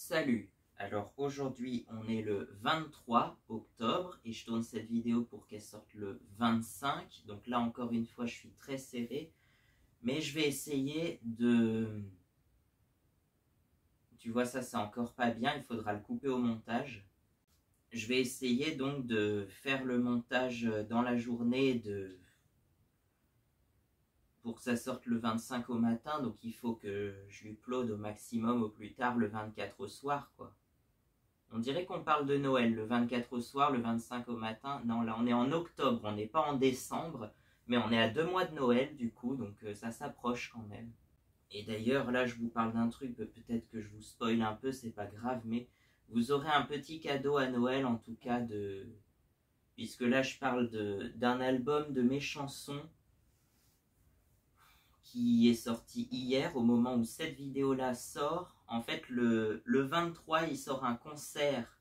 Salut! Alors aujourd'hui on est le 23 octobre et je tourne cette vidéo pour qu'elle sorte le 25. Donc là encore une fois je suis très serré. Mais je vais essayer de... Tu vois ça c'est encore pas bien, il faudra le couper au montage. Je vais essayer donc de faire le montage dans la journée pour que ça sorte le 25 au matin. Donc il faut que je l'upload au maximum au plus tard le 24 au soir quoi. On dirait qu'on parle de Noël, le 24 au soir, le 25 au matin. Non, là, on est en octobre, on n'est pas en décembre, mais on est à 2 mois de Noël, du coup, donc ça s'approche quand même. Et d'ailleurs, là, je vous parle d'un truc, peut-être que je vous spoil un peu, c'est pas grave, mais vous aurez un petit cadeau à Noël, en tout cas, puisque là, je parle d'un album de mes chansons qui est sorti hier, au moment où cette vidéo-là sort. En fait, le 23, il sort un concert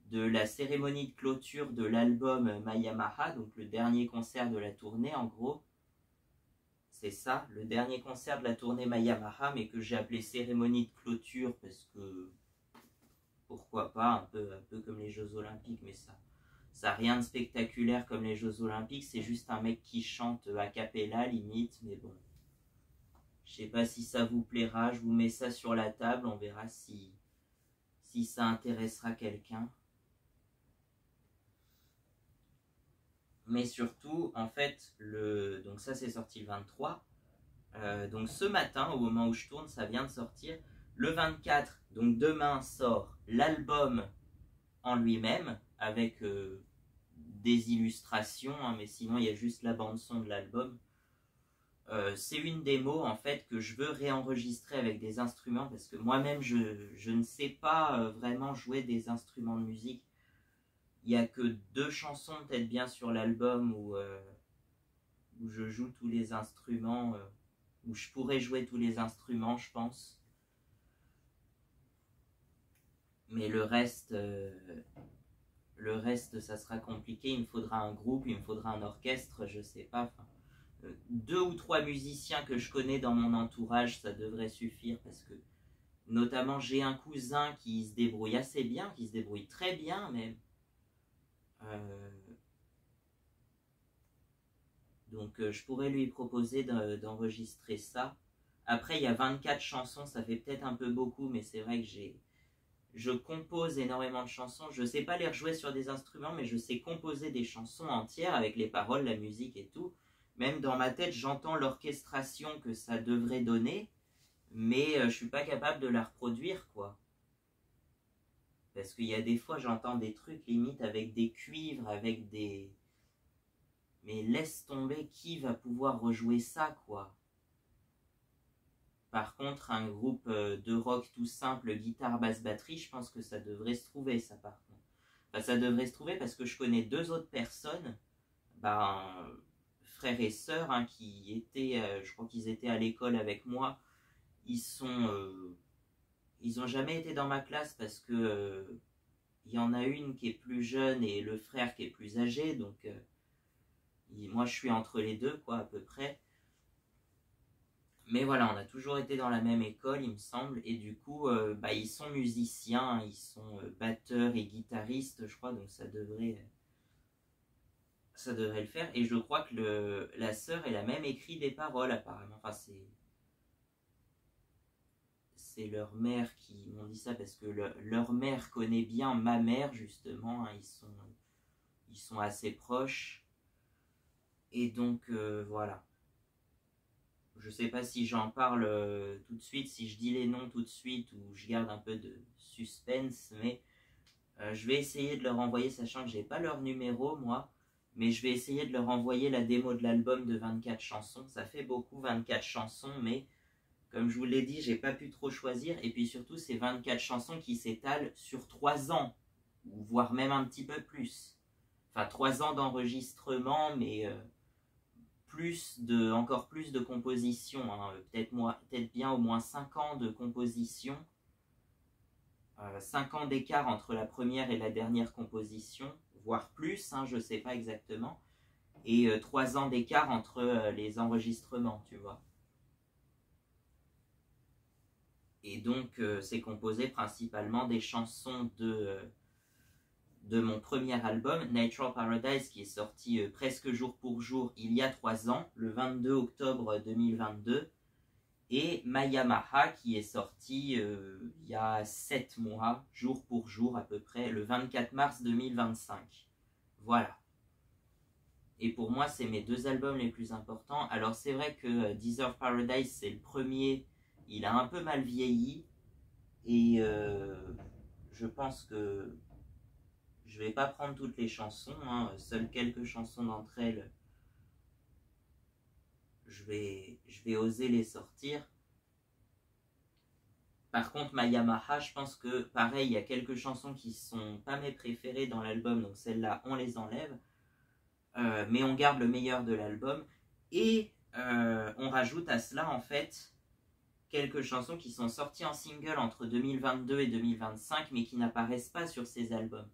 de la cérémonie de clôture de l'album Mayamaha, donc le dernier concert de la tournée en gros. C'est ça, le dernier concert de la tournée Mayamaha, mais que j'ai appelé cérémonie de clôture parce que, pourquoi pas, un peu comme les Jeux Olympiques, mais ça n'a rien de spectaculaire comme les Jeux Olympiques, c'est juste un mec qui chante a cappella limite, mais bon. Je sais pas si ça vous plaira, je vous mets ça sur la table, on verra si ça intéressera quelqu'un. Mais surtout, en fait, donc ça c'est sorti le 23. Donc ce matin, au moment où je tourne, ça vient de sortir. Le 24, donc demain, sort l'album en lui-même, avec des illustrations, hein, mais sinon il y a juste la bande-son de l'album. C'est une démo en fait que je veux réenregistrer avec des instruments, parce que moi-même je ne sais pas vraiment jouer des instruments de musique. Il n'y a que 2 chansons peut-être bien sur l'album où je joue tous les instruments, où je pourrais jouer tous les instruments, je pense. Mais le reste, ça sera compliqué. Il me faudra un groupe, il me faudra un orchestre, je sais pas. Enfin, 2 ou 3 musiciens que je connais dans mon entourage, ça devrait suffire, parce que notamment j'ai un cousin qui se débrouille assez bien, qui se débrouille très bien même. Donc je pourrais lui proposer d'enregistrer ça. Après il y a 24 chansons, ça fait peut-être un peu beaucoup, mais c'est vrai que je compose énormément de chansons. Je ne sais pas les rejouer sur des instruments, mais je sais composer des chansons entières avec les paroles, la musique et tout. Même dans ma tête, j'entends l'orchestration que ça devrait donner, mais je ne suis pas capable de la reproduire, quoi. Parce qu'il y a des fois, j'entends des trucs limite avec des cuivres, avec des... Mais laisse tomber, qui va pouvoir rejouer ça, quoi. Par contre, un groupe de rock tout simple, guitare, basse, batterie, je pense que ça devrait se trouver, ça, par contre. Enfin, ça devrait se trouver parce que je connais 2 autres personnes, frères et sœurs, hein, qui étaient, je crois qu'ils étaient à l'école avec moi. Ils ont jamais été dans ma classe parce que il y en a une qui est plus jeune et le frère qui est plus âgé, donc moi je suis entre les deux, quoi, à peu près. Mais voilà, on a toujours été dans la même école, il me semble, et du coup, ils sont musiciens, ils sont batteurs et guitaristes, je crois, donc ça devrait le faire. Et je crois que la sœur, elle a même écrit des paroles, apparemment. Enfin, c'est leur mère qui m'ont dit ça, parce que leur mère connaît bien ma mère, justement, hein, ils sont assez proches. Et donc, voilà. Je sais pas si j'en parle tout de suite, si je dis les noms tout de suite ou je garde un peu de suspense, mais je vais essayer de leur envoyer, sachant que j'ai pas leur numéro moi, mais je vais essayer de leur envoyer la démo de l'album de 24 chansons. Ça fait beaucoup, 24 chansons, mais comme je vous l'ai dit, j'ai pas pu trop choisir, et puis surtout c'est 24 chansons qui s'étalent sur 3 ans, ou voire même un petit peu plus. Enfin 3 ans d'enregistrement, mais... encore plus de composition, hein. Peut-être bien au moins 5 ans de composition, 5 ans d'écart entre la première et la dernière composition, voire plus, hein, je ne sais pas exactement, et 3 ans d'écart entre les enregistrements, tu vois. Et donc, c'est composé principalement des chansons de mon premier album, Natural Paradise, qui est sorti presque jour pour jour il y a 3 ans, le 22 octobre 2022, et Ma Yamaha, qui est sorti il y a 7 mois, jour pour jour à peu près, le 24 mars 2025. Voilà. Et pour moi, c'est mes 2 albums les plus importants. Alors c'est vrai que Deserve Paradise, c'est le premier, il a un peu mal vieilli, et je pense que je vais pas prendre toutes les chansons, hein. Seules quelques chansons d'entre elles, je vais oser les sortir. Par contre, Ma Yamaha, je pense que pareil, il y a quelques chansons qui sont pas mes préférées dans l'album, donc celles-là, on les enlève. Mais on garde le meilleur de l'album. Et on rajoute à cela, en fait, quelques chansons qui sont sorties en single entre 2022 et 2025, mais qui n'apparaissent pas sur ces albums.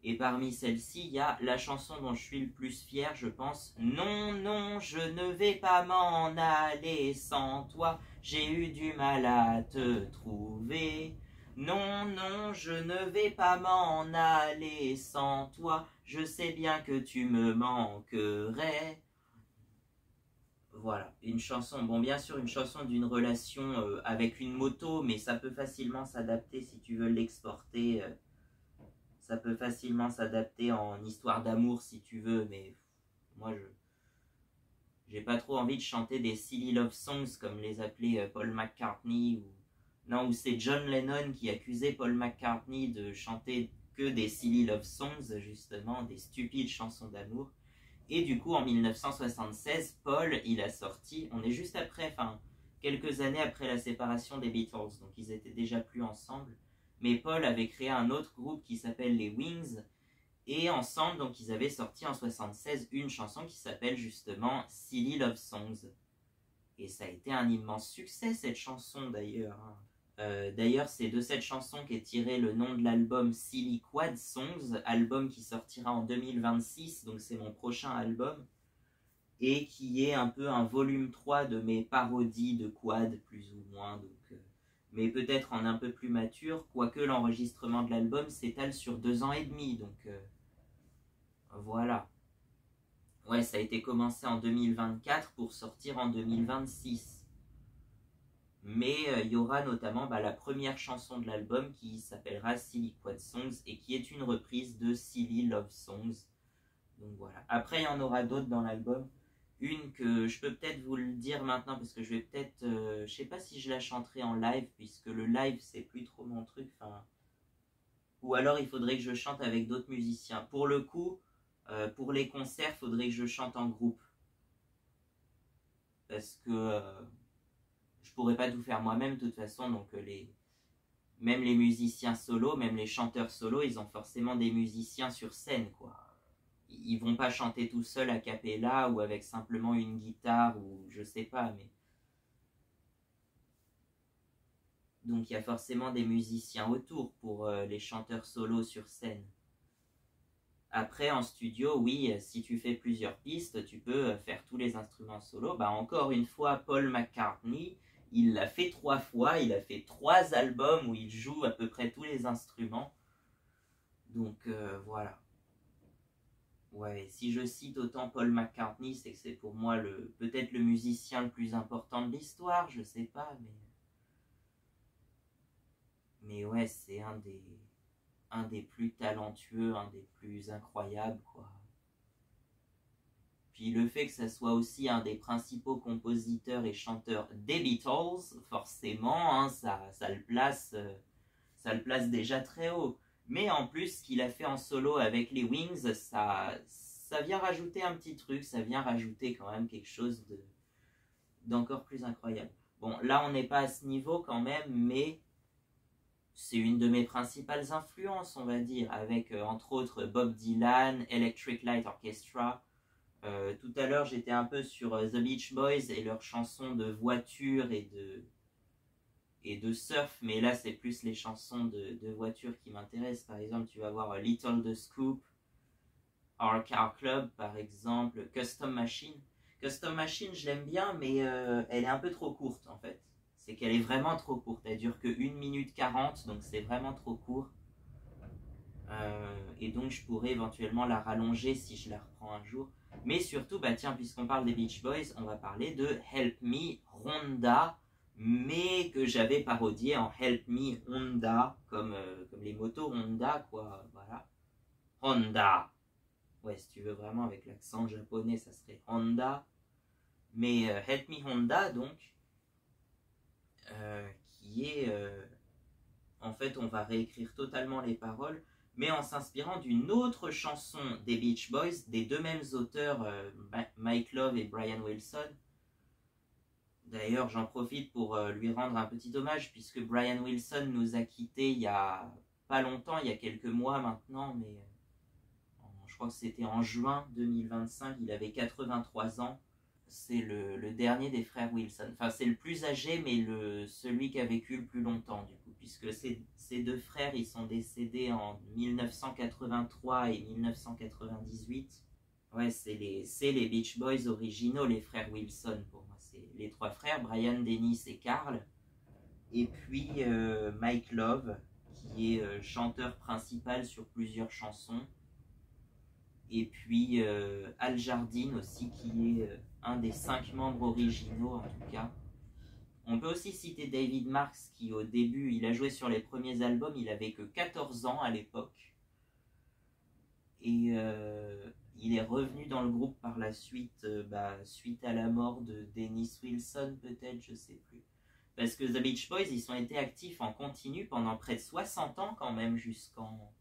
Et parmi celles-ci, il y a la chanson dont je suis le plus fier, je pense. Non, non, je ne vais pas m'en aller sans toi. J'ai eu du mal à te trouver. Non, non, je ne vais pas m'en aller sans toi. Je sais bien que tu me manquerais. Voilà, une chanson, bon bien sûr une chanson d'une relation avec une moto, mais ça peut facilement s'adapter si tu veux l'exporter. Ça peut facilement s'adapter en histoire d'amour si tu veux, mais moi j'ai pas trop envie de chanter des silly love songs comme les appelait Paul McCartney, ou c'est John Lennon qui accusait Paul McCartney de chanter que des silly love songs, justement, des stupides chansons d'amour. Et du coup, en 1976, Paul, il a sorti, on est juste après, enfin, quelques années après la séparation des Beatles, donc ils étaient déjà plus ensemble, mais Paul avait créé un autre groupe qui s'appelle les Wings, et ensemble, donc ils avaient sorti en 76 une chanson qui s'appelle justement Silly Love Songs. Et ça a été un immense succès, cette chanson d'ailleurs. D'ailleurs, c'est de cette chanson qu'est tiré le nom de l'album Silly Quad Songs, album qui sortira en 2026, donc c'est mon prochain album, et qui est un peu un volume 3 de mes parodies de quad, plus ou moins, donc, mais peut-être en un peu plus mature, quoique l'enregistrement de l'album s'étale sur 2 ans et demi, donc voilà. Ouais, ça a été commencé en 2024 pour sortir en 2026. Mais il y aura notamment la première chanson de l'album qui s'appellera Silly Quad Songs et qui est une reprise de Silly Love Songs. Donc voilà. Après, il y en aura d'autres dans l'album. Une que je peux peut-être vous le dire maintenant parce que je vais peut-être... je sais pas si je la chanterai en live puisque le live, c'est plus trop mon truc. Ou alors, il faudrait que je chante avec d'autres musiciens. Pour le coup, pour les concerts, il faudrait que je chante en groupe. Parce que... je pourrais pas tout faire moi-même de toute façon, donc même les musiciens solos, même les chanteurs solos, ils ont forcément des musiciens sur scène, quoi. Ils vont pas chanter tout seuls a cappella ou avec simplement une guitare ou je sais pas, mais... Donc il y a forcément des musiciens autour pour les chanteurs solos sur scène. Après, en studio, oui, si tu fais plusieurs pistes, tu peux faire tous les instruments solos. Encore une fois, Paul McCartney, il l'a fait 3 fois, il a fait 3 albums où il joue à peu près tous les instruments. Donc voilà. Ouais, si je cite autant Paul McCartney, c'est que c'est pour moi peut-être le musicien le plus important de l'histoire, je sais pas, mais ouais, c'est un des plus talentueux, un des plus incroyables, quoi. Puis le fait que ça soit aussi un des principaux compositeurs et chanteurs des Beatles, forcément, hein, ça le place déjà très haut. Mais en plus, ce qu'il a fait en solo avec les Wings, ça vient rajouter un petit truc, ça vient rajouter quand même quelque chose d'encore plus incroyable. Bon, là, on n'est pas à ce niveau quand même, mais c'est une de mes principales influences, on va dire, avec entre autres Bob Dylan, Electric Light Orchestra. Tout à l'heure, j'étais un peu sur The Beach Boys et leurs chansons de voiture et de surf, mais là, c'est plus les chansons de voiture qui m'intéressent. Par exemple, tu vas voir Little the Scoop, Our Car Club, par exemple, Custom Machine. Custom Machine, je l'aime bien, mais elle est un peu trop courte, en fait. c'est qu'elle est vraiment trop courte. Elle dure que 1 minute 40, donc c'est vraiment trop court. Et donc je pourrais éventuellement la rallonger si je la reprends un jour. Mais surtout, bah tiens, puisqu'on parle des Beach Boys, on va parler de Help Me Honda, mais que j'avais parodié en Help Me Honda, comme les motos Honda, quoi, voilà. Honda. Ouais, si tu veux vraiment avec l'accent japonais, ça serait Honda. Mais Help Me Honda, donc, qui est... en fait, on va réécrire totalement les paroles, mais en s'inspirant d'une autre chanson des Beach Boys, des deux mêmes auteurs, Mike Love et Brian Wilson. D'ailleurs, j'en profite pour lui rendre un petit hommage, puisque Brian Wilson nous a quittés il y a pas longtemps, il y a quelques mois maintenant, mais je crois que c'était en juin 2025, il avait 83 ans. C'est le dernier des frères Wilson. Enfin, c'est le plus âgé, mais celui qui a vécu le plus longtemps, du coup, puisque ces deux frères, ils sont décédés en 1983 et 1998. Ouais, c'est les Beach Boys originaux, les frères Wilson, pour moi. C'est les trois frères, Brian, Dennis et Carl. Et puis Mike Love, qui est chanteur principal sur plusieurs chansons. Et puis Al Jardine aussi, qui est un des 5 membres originaux en tout cas. On peut aussi citer David Marks, qui au début, il a joué sur les premiers albums, il avait que 14 ans à l'époque. Et il est revenu dans le groupe par la suite, suite à la mort de Dennis Wilson peut-être, je sais plus. Parce que The Beach Boys, ils ont été actifs en continu pendant près de 60 ans quand même, jusqu'en...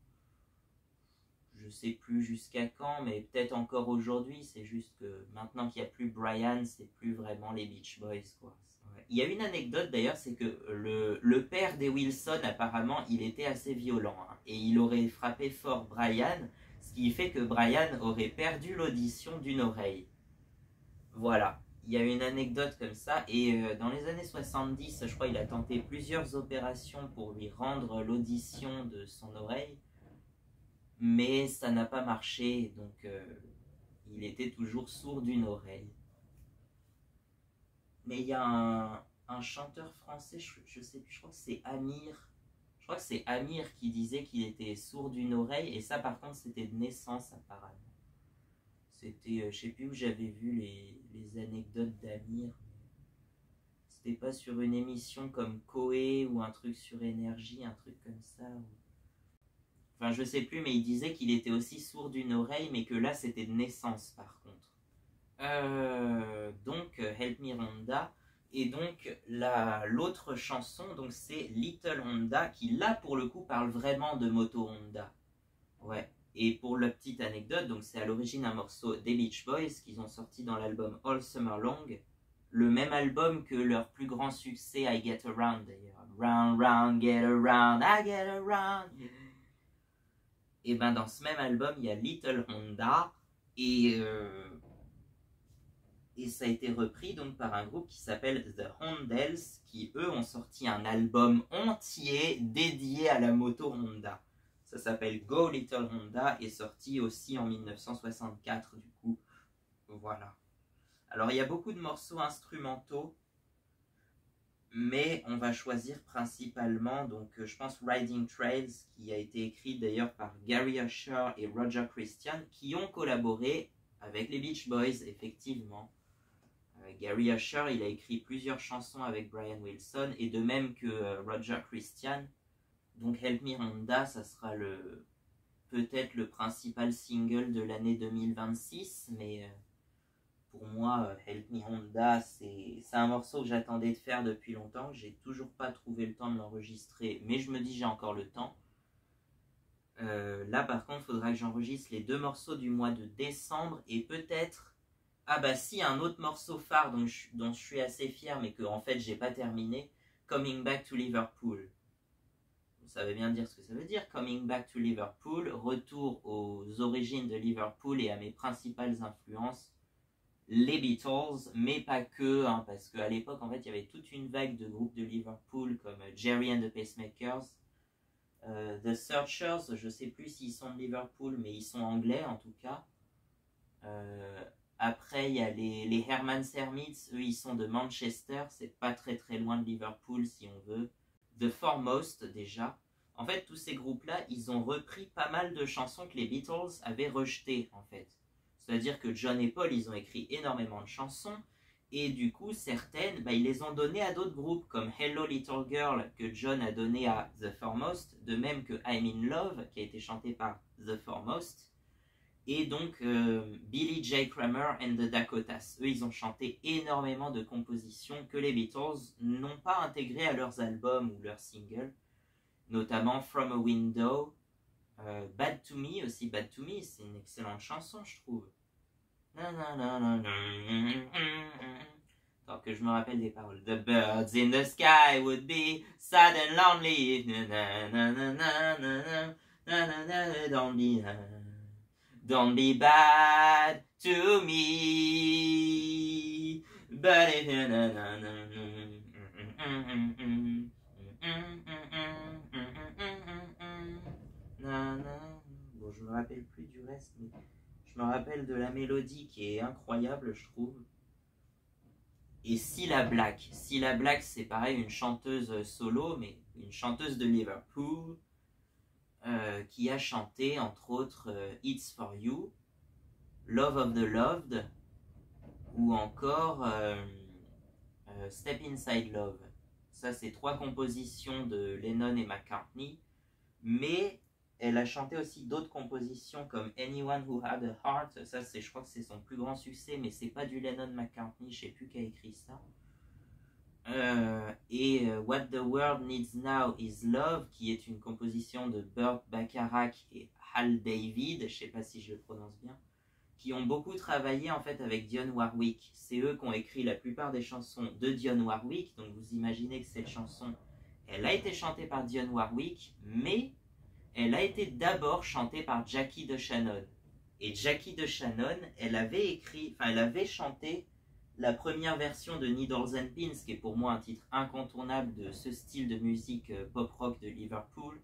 Je sais plus jusqu'à quand, mais peut-être encore aujourd'hui. C'est juste que maintenant qu'il n'y a plus Brian, c'est plus vraiment les Beach Boys, quoi. Ouais. Il y a une anecdote d'ailleurs, c'est que le père des Wilson, apparemment, il était assez violent, hein, et il aurait frappé fort Brian, ce qui fait que Brian aurait perdu l'audition d'une oreille. Voilà. Il y a une anecdote comme ça, et dans les années 70, je crois, il a tenté plusieurs opérations pour lui rendre l'audition de son oreille. Mais ça n'a pas marché, donc il était toujours sourd d'une oreille. Mais il y a un chanteur français, je sais plus, je crois que c'est Amir. Je crois que c'est Amir qui disait qu'il était sourd d'une oreille, et ça par contre c'était de naissance apparemment. C'était, je sais plus où j'avais vu les anecdotes d'Amir. C'était pas sur une émission comme Koé ou un truc sur Énergie, un truc comme ça. Enfin, je sais plus, mais il disait qu'il était aussi sourd d'une oreille, mais que là, c'était de naissance, par contre. Donc, Help Me Honda. Et donc, l'autre chanson, donc c'est Little Honda, qui là, pour le coup, parle vraiment de moto Honda. Ouais. Et pour la petite anecdote, donc c'est à l'origine un morceau des Beach Boys, qu'ils ont sorti dans l'album All Summer Long. Le même album que leur plus grand succès, I Get Around, d'ailleurs. Round, round, get around, I get around. Et ben dans ce même album, il y a Little Honda, et ça a été repris donc par un groupe qui s'appelle The Hondells, qui eux ont sorti un album entier dédié à la moto Honda. Ça s'appelle Go Little Honda, et sorti aussi en 1964 du coup. Voilà. Alors il y a beaucoup de morceaux instrumentaux, mais on va choisir principalement, donc je pense, Riding Trails, qui a été écrit d'ailleurs par Gary Usher et Roger Christian, qui ont collaboré avec les Beach Boys, effectivement. Gary Usher, il a écrit plusieurs chansons avec Brian Wilson, et de même que Roger Christian. Donc Help Me Honda, ça sera peut-être le principal single de l'année 2026, mais... pour moi, Help Me Honda, c'est un morceau que j'attendais de faire depuis longtemps. J'ai toujours pas trouvé le temps de l'enregistrer, mais je me dis j'ai encore le temps. Là, par contre, il faudra que j'enregistre les 2 morceaux du mois de décembre, et peut-être... Ah bah si, un autre morceau phare dont je suis assez fier, mais que en fait j'ai pas terminé, Coming Back to Liverpool. Vous savez bien dire ce que ça veut dire, Coming Back to Liverpool, retour aux origines de Liverpool et à mes principales influences, les Beatles, mais pas que, hein, parce qu'à l'époque, en fait, il y avait toute une vague de groupes de Liverpool, comme Jerry and the Pacemakers, The Searchers, je sais plus s'ils sont de Liverpool, mais ils sont anglais, en tout cas. Après, il y a les Herman's Hermits, eux, ils sont de Manchester, c'est pas très très loin de Liverpool si on veut. The Foremost, déjà. En fait, tous ces groupes-là, ils ont repris pas mal de chansons que les Beatles avaient rejetées, en fait. C'est-à-dire que John et Paul, ils ont écrit énormément de chansons, et du coup, certaines, ils les ont données à d'autres groupes, comme Hello Little Girl, que John a donné à The Foremost, de même que I'm in Love, qui a été chanté par The Foremost. Et donc Billy J. Kramer and the Dakotas. Eux, ils ont chanté énormément de compositions que les Beatles n'ont pas intégrées à leurs albums ou leurs singles, notamment From a Window, Bad to Me aussi. Bad to Me, c'est une excellente chanson, je trouve. Attends que je me rappelle des paroles. The birds in the sky would be sad and lonely. Don't be bad to me, but if you Bon, je me rappelle plus du reste, mais je me rappelle de la mélodie qui est incroyable, je trouve. Et Cilla Black. Cilla Black, c'est pareil, une chanteuse solo, mais une chanteuse de Liverpool, qui a chanté entre autres It's for You, Love of the Loved ou encore Step Inside Love. Ça, c'est 3 compositions de Lennon et McCartney, mais elle a chanté aussi d'autres compositions comme Anyone Who Had a Heart. Ça, je crois que c'est son plus grand succès, mais c'est pas du Lennon-McCartney, je sais plus qui a écrit ça. What the World Needs Now is Love, qui est une composition de Burt Bacharach et Hal David, je sais pas si je le prononce bien, qui ont beaucoup travaillé en fait avec Dionne Warwick. C'est eux qui ont écrit la plupart des chansons de Dionne Warwick, donc vous imaginez que cette chanson, elle a été chantée par Dionne Warwick, mais elle a été d'abord chantée par Jackie DeShannon. Et Jackie DeShannon, elle avait chanté la première version de Needles and Pins, qui est pour moi un titre incontournable de ce style de musique pop-rock de Liverpool,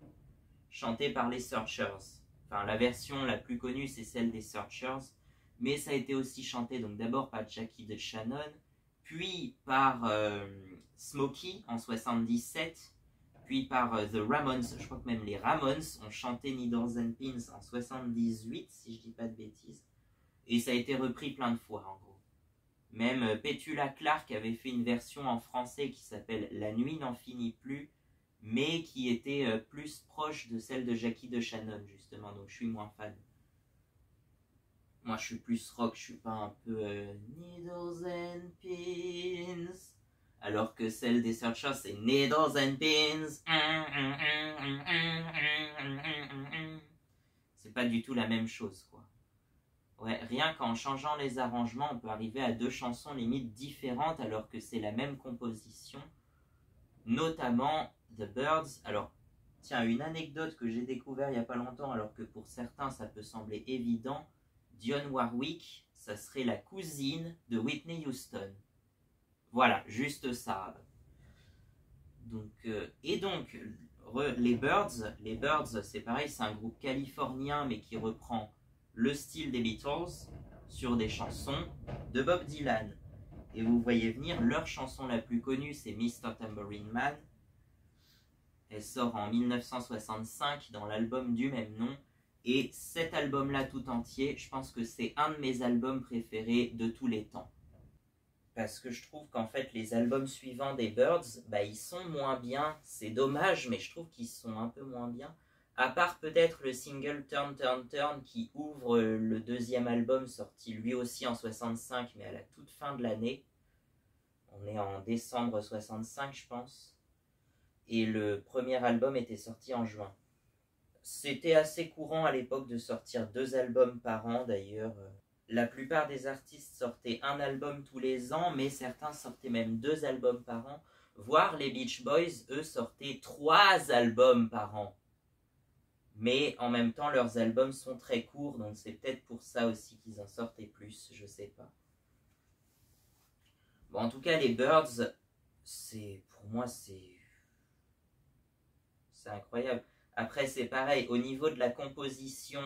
chantée par les Searchers. Enfin, la version la plus connue, c'est celle des Searchers, mais ça a été aussi chanté donc d'abord par Jackie DeShannon, puis par Smokey en 77, puis par The Ramones. Je crois que même les Ramones ont chanté Needles and Pins en 78, si je dis pas de bêtises, et ça a été repris plein de fois en gros. Même Petula Clark avait fait une version en français qui s'appelle La nuit n'en finit plus, mais qui était plus proche de celle de Jackie DeShannon, justement, donc je suis moins fan. Moi, je suis plus rock, je suis pas un peu Needles and Pins, alors que celle des Searchers, c'est Needles and Pins. C'est pas du tout la même chose, quoi. Ouais, rien qu'en changeant les arrangements, on peut arriver à 2 chansons limite différentes alors que c'est la même composition. Notamment The Birds. Alors, tiens, une anecdote que j'ai découvert il n'y a pas longtemps, alors que pour certains ça peut sembler évident. Dionne Warwick, ça serait la cousine de Whitney Houston. Voilà, juste ça. Donc, les Birds, c'est pareil, c'est un groupe californien mais qui reprend le style des Beatles sur des chansons de Bob Dylan. Et vous voyez venir, leur chanson la plus connue, c'est Mr. Tambourine Man. Elle sort en 1965 dans l'album du même nom. Et cet album-là tout entier, je pense que c'est un de mes albums préférés de tous les temps. Parce que je trouve qu'en fait, les albums suivants des Birds, ils sont moins bien. C'est dommage, mais je trouve qu'ils sont un peu moins bien. À part peut-être le single Turn Turn Turn qui ouvre le 2e album sorti lui aussi en 65 mais à la toute fin de l'année. On est en décembre 65 je pense. Et le premier album était sorti en juin. C'était assez courant à l'époque de sortir 2 albums par an d'ailleurs. La plupart des artistes sortaient un album tous les ans, mais certains sortaient même 2 albums par an. Voire les Beach Boys, eux, sortaient 3 albums par an. Mais en même temps, leurs albums sont très courts, donc c'est peut-être pour ça aussi qu'ils en sortaient plus, je sais pas. Bon, en tout cas, les Birds, pour moi, c'est incroyable. Après, c'est pareil, au niveau de la composition,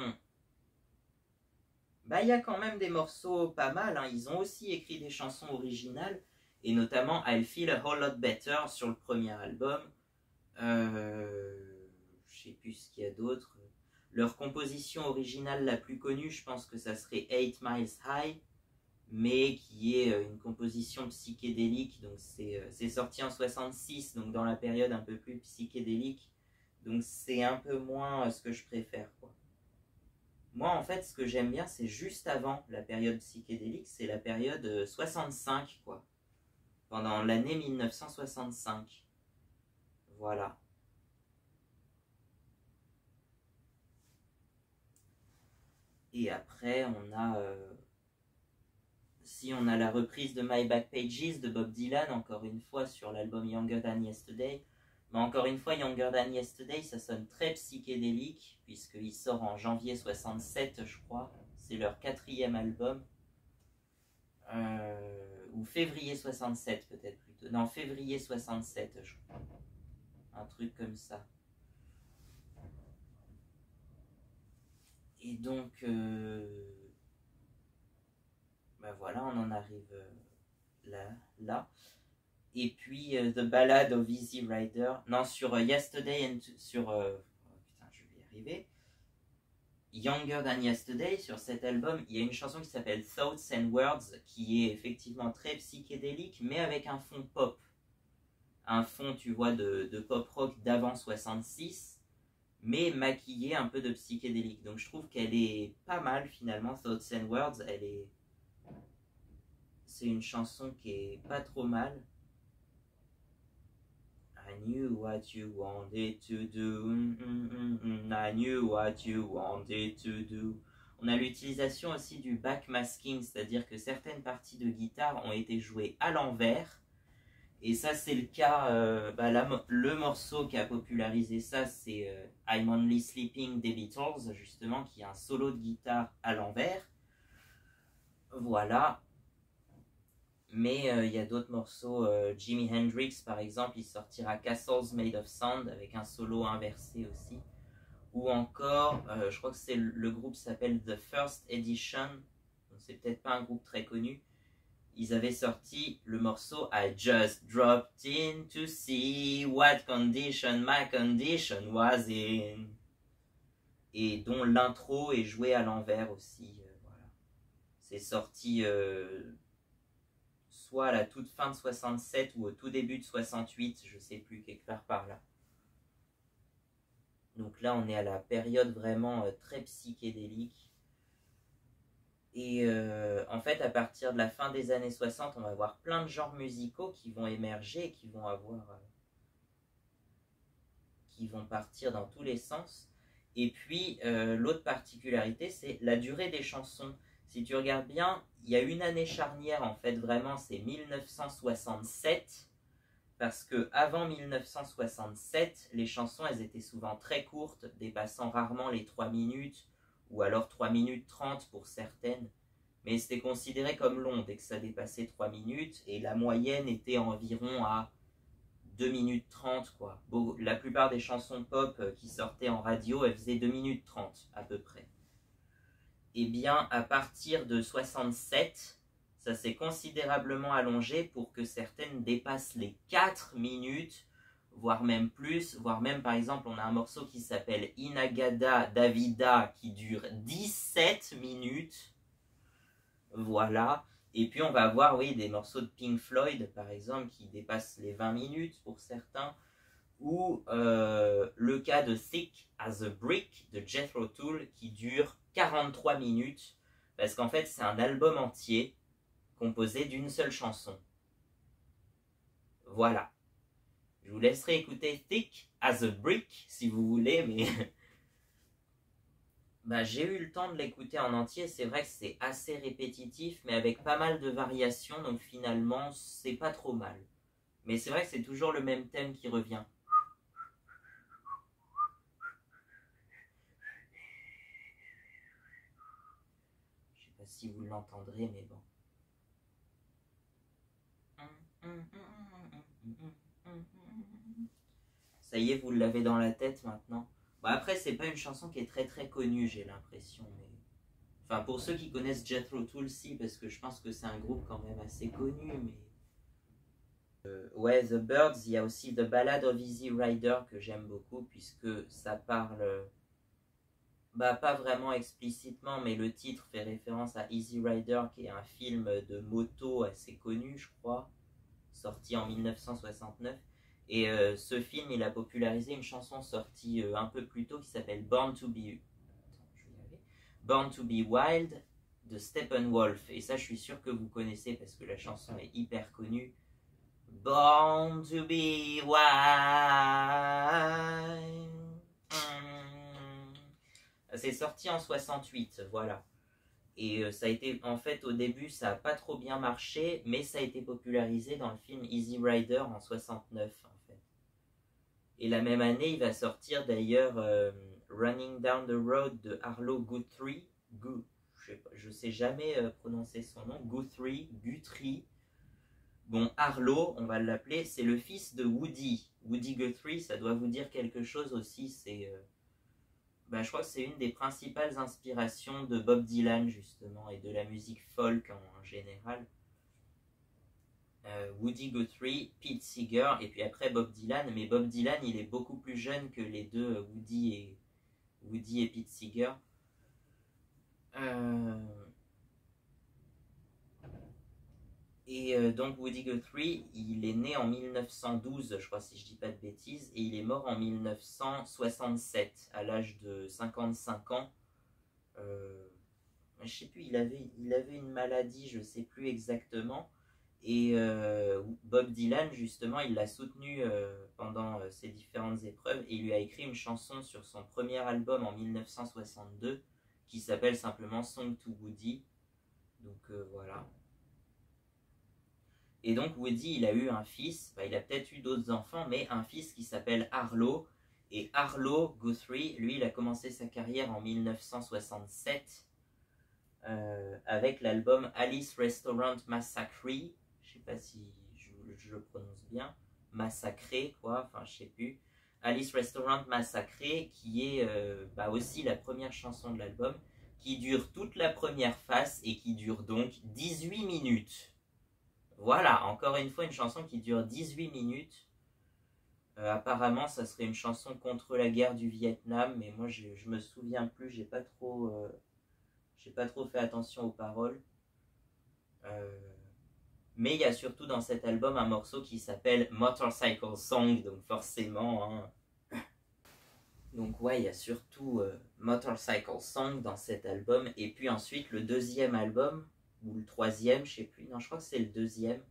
Bah, il y a quand même des morceaux pas mal, hein. Ils ont aussi écrit des chansons originales, et notamment I Feel a Whole Lot Better sur le premier album. Je sais plus ce qu'il y a d'autre. Leur composition originale la plus connue, je pense que ça serait 8 Miles High, mais qui est une composition psychédélique. Donc c'est sorti en 66, donc dans la période un peu plus psychédélique. Donc c'est un peu moins ce que je préfère, quoi. Moi, en fait, ce que j'aime bien, c'est juste avant la période psychédélique, c'est la période 65, quoi. Pendant l'année 1965. Voilà. Et après, on a la reprise de My Back Pages de Bob Dylan, encore une fois, sur l'album Younger Than Yesterday. Mais encore une fois, Younger Than Yesterday, ça sonne très psychédélique, puisqu'il sort en janvier 67, je crois. C'est leur 4e album. Ou février 67, peut-être plutôt. Non, février 67, je crois. Un truc comme ça. Et donc, ben voilà, on en arrive là. Et puis, The Ballad of Easy Rider. Non, sur Yesterday and sur... putain, je vais y arriver. Younger Than Yesterday, sur cet album, il y a une chanson qui s'appelle Thoughts and Words, qui est effectivement très psychédélique, mais avec un fond pop. Un fond, tu vois, de pop rock d'avant 66, mais maquillé un peu de psychédélique. Donc je trouve qu'elle est pas mal finalement, Thoughts and Words. C'est une chanson qui est pas trop mal. I knew what you wanted to do. I knew what you wanted to do. On a l'utilisation aussi du backmasking, c'est-à-dire que certaines parties de guitare ont été jouées à l'envers. Et ça, c'est le cas. Le morceau qui a popularisé ça, c'est I'm Only Sleeping des Beatles, justement, qui a un solo de guitare à l'envers. Voilà. Mais il y a d'autres morceaux. Jimi Hendrix, par exemple, il sortira Castles Made of Sand avec un solo inversé aussi. Ou encore, je crois que le groupe s'appelle The First Edition. Donc c'est peut-être pas un groupe très connu. Ils avaient sorti le morceau I Just Dropped In to See What Condition My Condition Was In. Et dont l'intro est jouée à l'envers aussi. Voilà. C'est sorti soit à la toute fin de 67 ou au tout début de 68, je sais plus, quelque part par là. Donc là, on est à la période vraiment très psychédélique. Et en fait, à partir de la fin des années 60, on va avoir plein de genres musicaux qui vont émerger et qui vont partir dans tous les sens. Et puis, l'autre particularité, c'est la durée des chansons. Si tu regardes bien, il y a une année charnière, en fait, vraiment, c'est 1967. Parce que avant 1967, les chansons, elles étaient souvent très courtes, dépassant rarement les 3 minutes, ou alors 3 minutes 30 pour certaines. Mais c'était considéré comme long dès que ça dépassait 3 minutes, et la moyenne était environ à 2 minutes 30, quoi. La plupart des chansons pop qui sortaient en radio, elles faisaient 2 minutes 30, à peu près. Et bien, à partir de 67, ça s'est considérablement allongé pour que certaines dépassent les 4 minutes, voire même plus, voire même, par exemple, on a un morceau qui s'appelle Inagada Davida, qui dure 17 minutes. Voilà. Et puis on va avoir, oui, des morceaux de Pink Floyd, par exemple, qui dépassent les 20 minutes pour certains. Ou le cas de Thick as a Brick de Jethro Tull, qui dure 43 minutes. Parce qu'en fait, c'est un album entier composé d'une seule chanson. Voilà. Je vous laisserai écouter Thick as a Brick, si vous voulez, mais... j'ai eu le temps de l'écouter en entier, c'est vrai que c'est assez répétitif, mais avec pas mal de variations, donc finalement, c'est pas trop mal. Mais c'est vrai que c'est toujours le même thème qui revient. Je sais pas si vous l'entendrez, mais bon. Ça y est, vous l'avez dans la tête maintenant. Bon, après, c'est pas une chanson qui est très très connue, j'ai l'impression, mais Enfin, pour ceux qui connaissent Jethro Tull, si, parce que je pense que c'est un groupe quand même assez connu, mais... ouais, The Birds, il y a aussi The Ballad of Easy Rider que j'aime beaucoup, puisque ça parle... bah, pas vraiment explicitement, mais le titre fait référence à Easy Rider, qui est un film de moto assez connu, je crois, sorti en 1969. Et ce film, il a popularisé une chanson sortie un peu plus tôt qui s'appelle Born to Be Wild de Steppenwolf. Et ça, je suis sûr que vous connaissez parce que la chanson est hyper connue. Born to be wild. C'est sorti en 68, voilà. Et ça a été, en fait, au début, ça n'a pas trop bien marché, mais ça a été popularisé dans le film Easy Rider en 69, en fait. Et la même année, il va sortir d'ailleurs Running Down the Road de Arlo Guthrie. Je sais jamais prononcer son nom. Guthrie. Bon, Arlo, on va l'appeler, c'est le fils de Woody. Woody Guthrie, ça doit vous dire quelque chose aussi. C'est, je crois que c'est une des principales inspirations de Bob Dylan, justement, et de la musique folk en général. Woody Guthrie, Pete Seeger, et puis après Bob Dylan. Mais Bob Dylan, il est beaucoup plus jeune que les deux, Woody et Pete Seeger. Donc Woody Guthrie, il est né en 1912, je crois si je dis pas de bêtises, et il est mort en 1967, à l'âge de 55 ans. Je sais plus, il avait une maladie, je sais plus exactement. Et Bob Dylan, justement, il l'a soutenu pendant ces différentes épreuves et il lui a écrit une chanson sur son premier album en 1962 qui s'appelle simplement Song to Woody. Donc voilà. Et donc Woody, il a eu un fils, il a peut-être eu d'autres enfants, mais un fils qui s'appelle Arlo. Et Arlo Guthrie, lui, il a commencé sa carrière en 1967 avec l'album Alice Restaurant Massacre. Je sais pas si je le prononce bien, Massacré quoi, enfin je sais plus, Alice Restaurant Massacré, qui est aussi la première chanson de l'album, qui dure toute la première face et qui dure donc 18 minutes. Voilà, encore une fois une chanson qui dure 18 minutes. Apparemment ça serait une chanson contre la guerre du Vietnam, mais moi je me souviens plus, j'ai pas trop fait attention aux paroles. Mais il y a surtout dans cet album un morceau qui s'appelle Motorcycle Song, donc forcément. Hein. Donc ouais, il y a surtout Motorcycle Song dans cet album. Et puis ensuite le deuxième album, ou le troisième, je sais plus. Non, je crois que c'est le deuxième.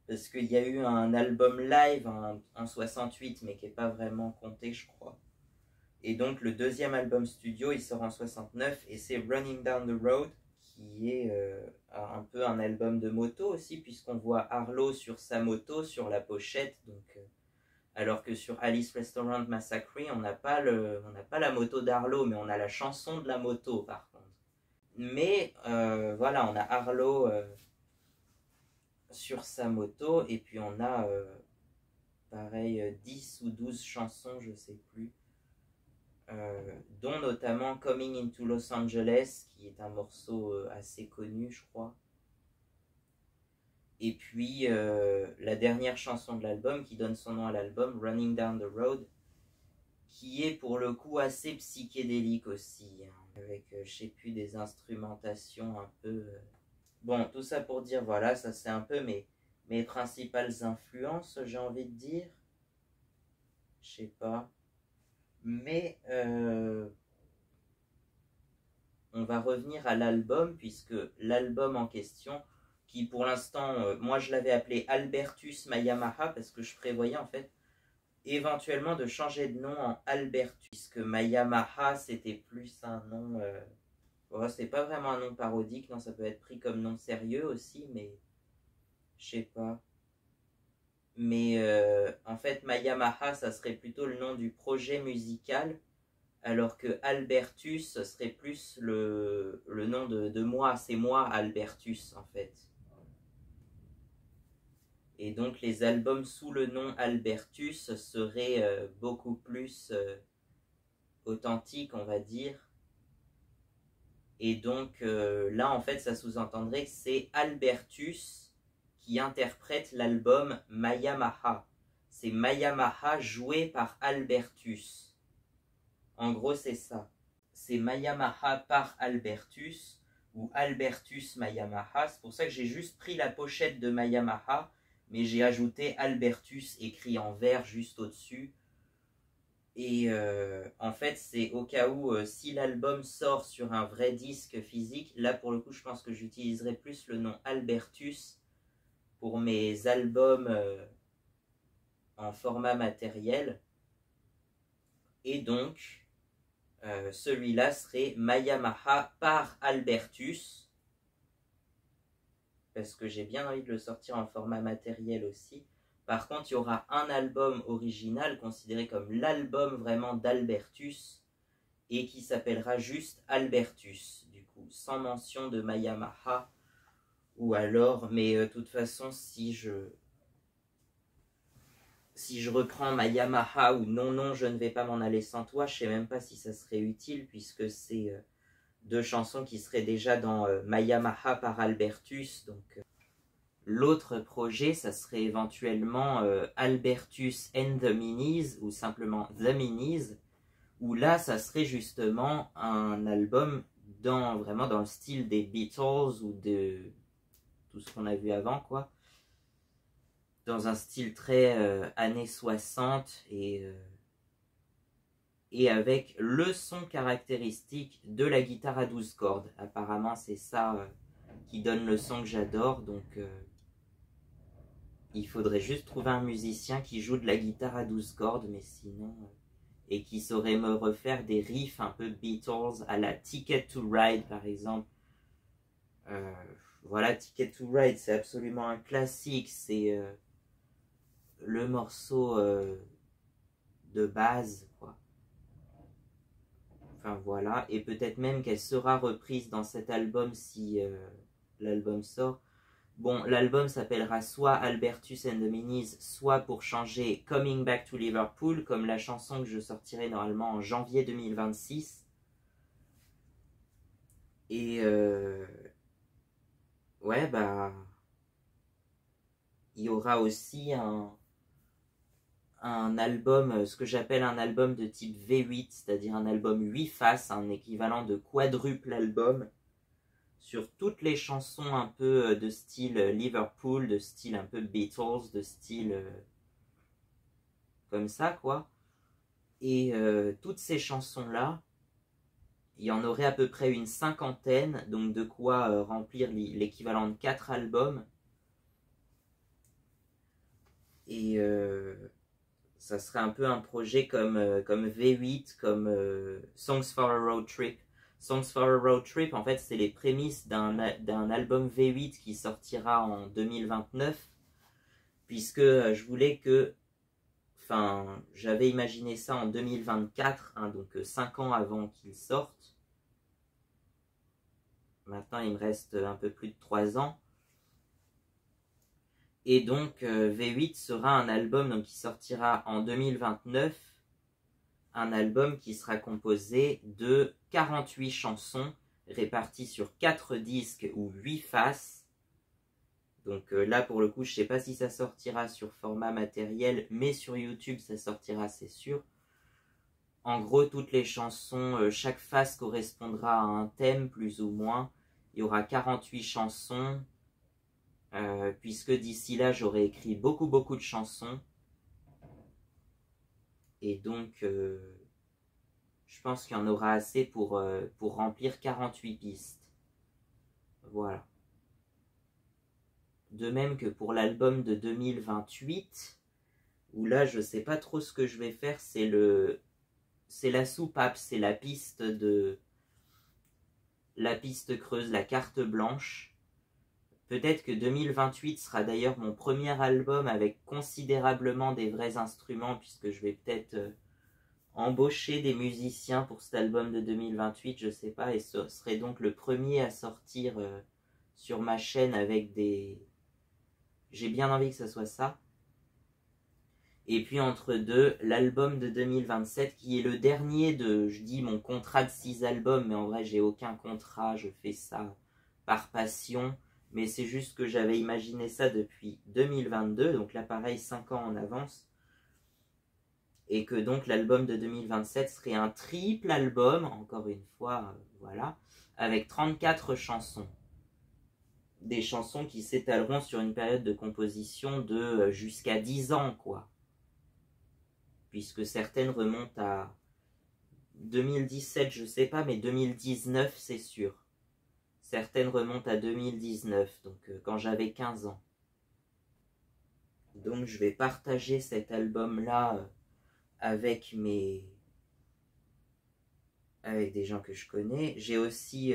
Parce qu'il y a eu un album live en 68, mais qui n'est pas vraiment compté, je crois. Et donc le deuxième album studio, il sort en 69, et c'est Running Down the Road, qui est un peu un album de moto aussi, puisqu'on voit Arlo sur sa moto, sur la pochette, donc, alors que sur Alice Restaurant Massacre, on n'a pas la moto d'Arlo, mais on a la chanson de la moto par contre. Mais voilà, on a Arlo sur sa moto, et puis on a pareil 10 ou 12 chansons, je sais plus. Dont notamment Coming into Los Angeles, qui est un morceau assez connu, je crois. Et puis la dernière chanson de l'album, qui donne son nom à l'album, Running Down the Road, qui est pour le coup assez psychédélique aussi, hein, avec, je sais plus, des instrumentations un peu... Bon, tout ça pour dire, voilà, ça c'est un peu mes principales influences, j'ai envie de dire. Je sais pas. Mais on va revenir à l'album, puisque l'album en question, qui pour l'instant, moi je l'avais appelé Albertus Mayamaha, parce que je prévoyais en fait éventuellement de changer de nom en Albertus, puisque Mayamaha c'était plus un nom... c'est pas vraiment un nom parodique, non, ça peut être pris comme nom sérieux aussi, mais je sais pas. Mais en fait, Mayamaha, ça serait plutôt le nom du projet musical, alors que Albertus, ce serait plus le nom de moi, c'est moi Albertus en fait. Et donc les albums sous le nom Albertus seraient beaucoup plus authentiques, on va dire. Et donc là, en fait, ça sous-entendrait que c'est Albertus qui interprète l'album Maya Maha. C'est Maya Maha joué par Albertus. En gros, c'est ça. C'est Maya Maha par Albertus, ou Albertus Maya Maha. C'est pour ça que j'ai juste pris la pochette de Maya Maha, mais j'ai ajouté Albertus écrit en vert juste au-dessus. Et en fait, c'est au cas où, si l'album sort sur un vrai disque physique, là pour le coup, je pense que j'utiliserai plus le nom Albertus pour mes albums en format matériel. Et donc, celui-là serait Maya Maha par Albertus, parce que j'ai bien envie de le sortir en format matériel aussi. Par contre, il y aura un album original considéré comme l'album vraiment d'Albertus et qui s'appellera juste Albertus, du coup, sans mention de Maya Maha. Ou alors, mais de toute façon, si je reprends Maya Maha ou Non, je ne vais pas m'en aller sans toi, je ne sais même pas si ça serait utile puisque c'est deux chansons qui seraient déjà dans Maya Maha par Albertus, donc... L'autre projet, ça serait éventuellement Albertus and the Minis, ou simplement The Minis, où là, ça serait justement un album vraiment dans le style des Beatles ou de tout ce qu'on a vu avant, quoi. Dans un style très années 60 et avec le son caractéristique de la guitare à 12 cordes. Apparemment, c'est ça qui donne le son que j'adore, donc... il faudrait juste trouver un musicien qui joue de la guitare à 12 cordes, mais sinon... et qui saurait me refaire des riffs un peu Beatles à la Ticket to Ride, par exemple. Voilà, Ticket to Ride, c'est absolument un classique. C'est le morceau de base, quoi. Enfin, voilà. Et peut-être même qu'elle sera reprise dans cet album si l'album sort. Bon, l'album s'appellera soit Albertus and the Minis, soit pour changer Coming Back to Liverpool, comme la chanson que je sortirai normalement en janvier 2026. Et ouais, bah... il y aura aussi un album, ce que j'appelle un album de type V8, c'est-à-dire un album 8 faces, un équivalent de quadruple album, sur toutes les chansons un peu de style Liverpool, de style un peu Beatles, de style comme ça, quoi. Et toutes ces chansons-là, il y en aurait à peu près une cinquantaine, donc de quoi remplir l'équivalent de 4 albums. Et ça serait un peu un projet comme V8, comme Songs for a Road Trip. Songs for a Road Trip, en fait, c'est les prémices d'un album V8 qui sortira en 2029, puisque je voulais que... Enfin, j'avais imaginé ça en 2024, hein, donc 5 ans avant qu'il sorte. Maintenant, il me reste un peu plus de 3 ans. Et donc, V8 sera un album donc, qui sortira en 2029. Un album qui sera composé de 48 chansons réparties sur 4 disques ou 8 faces. Donc là, pour le coup, je ne sais pas si ça sortira sur format matériel, mais sur YouTube, ça sortira, c'est sûr. En gros, toutes les chansons, chaque face correspondra à un thème, plus ou moins. Il y aura 48 chansons, puisque d'ici là, j'aurai écrit beaucoup de chansons. Et donc, je pense qu'il y en aura assez pour remplir 48 pistes. Voilà. De même que pour l'album de 2028, où là, je ne sais pas trop ce que je vais faire, c'est la soupape, c'est la piste creuse, la carte blanche. Peut-être que 2028 sera d'ailleurs mon premier album avec considérablement des vrais instruments, puisque je vais peut-être embaucher des musiciens pour cet album de 2028, je sais pas, et ce serait donc le premier à sortir sur ma chaîne avec des... J'ai bien envie que ce soit ça. Et puis entre deux, l'album de 2027 qui est le dernier de, je dis mon contrat de 6 albums, mais en vrai j'ai aucun contrat, je fais ça par passion. Mais c'est juste que j'avais imaginé ça depuis 2022, donc là pareil 5 ans en avance. Et que donc l'album de 2027 serait un triple album, encore une fois, voilà, avec 34 chansons. Des chansons qui s'étaleront sur une période de composition de jusqu'à 10 ans, quoi. Puisque certaines remontent à 2017, je sais pas, mais 2019, c'est sûr. Certaines remontent à 2019, donc quand j'avais 15 ans. Donc je vais partager cet album-là avec des gens que je connais. J'ai aussi...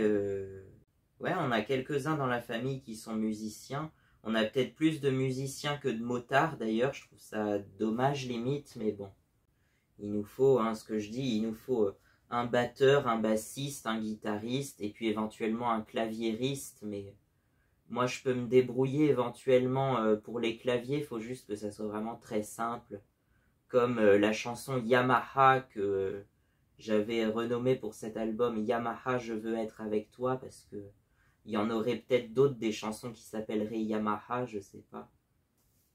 Ouais, on a quelques-uns dans la famille qui sont musiciens. On a peut-être plus de musiciens que de motards, d'ailleurs. Je trouve ça dommage, limite, mais bon. Il nous faut, ce que je dis, il nous faut un batteur, un bassiste, un guitariste, et puis éventuellement un claviériste, mais... Moi, je peux me débrouiller éventuellement pour les claviers, il faut juste que ça soit vraiment très simple. Comme la chanson Yamaha que j'avais renommée pour cet album Yamaha, je veux être avec toi, parce que il y en aurait peut-être d'autres des chansons qui s'appelleraient Yamaha, je sais pas.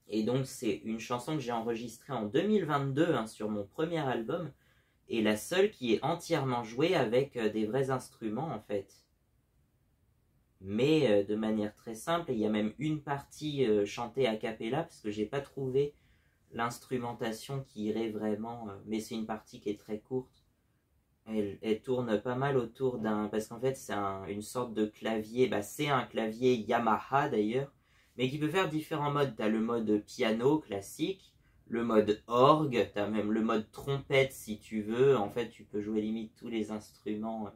Et donc c'est une chanson que j'ai enregistrée en 2022 sur mon premier album, et la seule qui est entièrement jouée avec des vrais instruments en fait. Mais de manière très simple, et il y a même une partie chantée a cappella, parce que j'ai pas trouvé l'instrumentation qui irait vraiment, mais c'est une partie qui est très courte. Elle tourne pas mal autour d'un, parce qu'en fait c'est une sorte de clavier, c'est un clavier Yamaha d'ailleurs, mais qui peut faire différents modes. T'as le mode piano classique, le mode orgue, t'as même le mode trompette si tu veux. En fait tu peux jouer limite tous les instruments,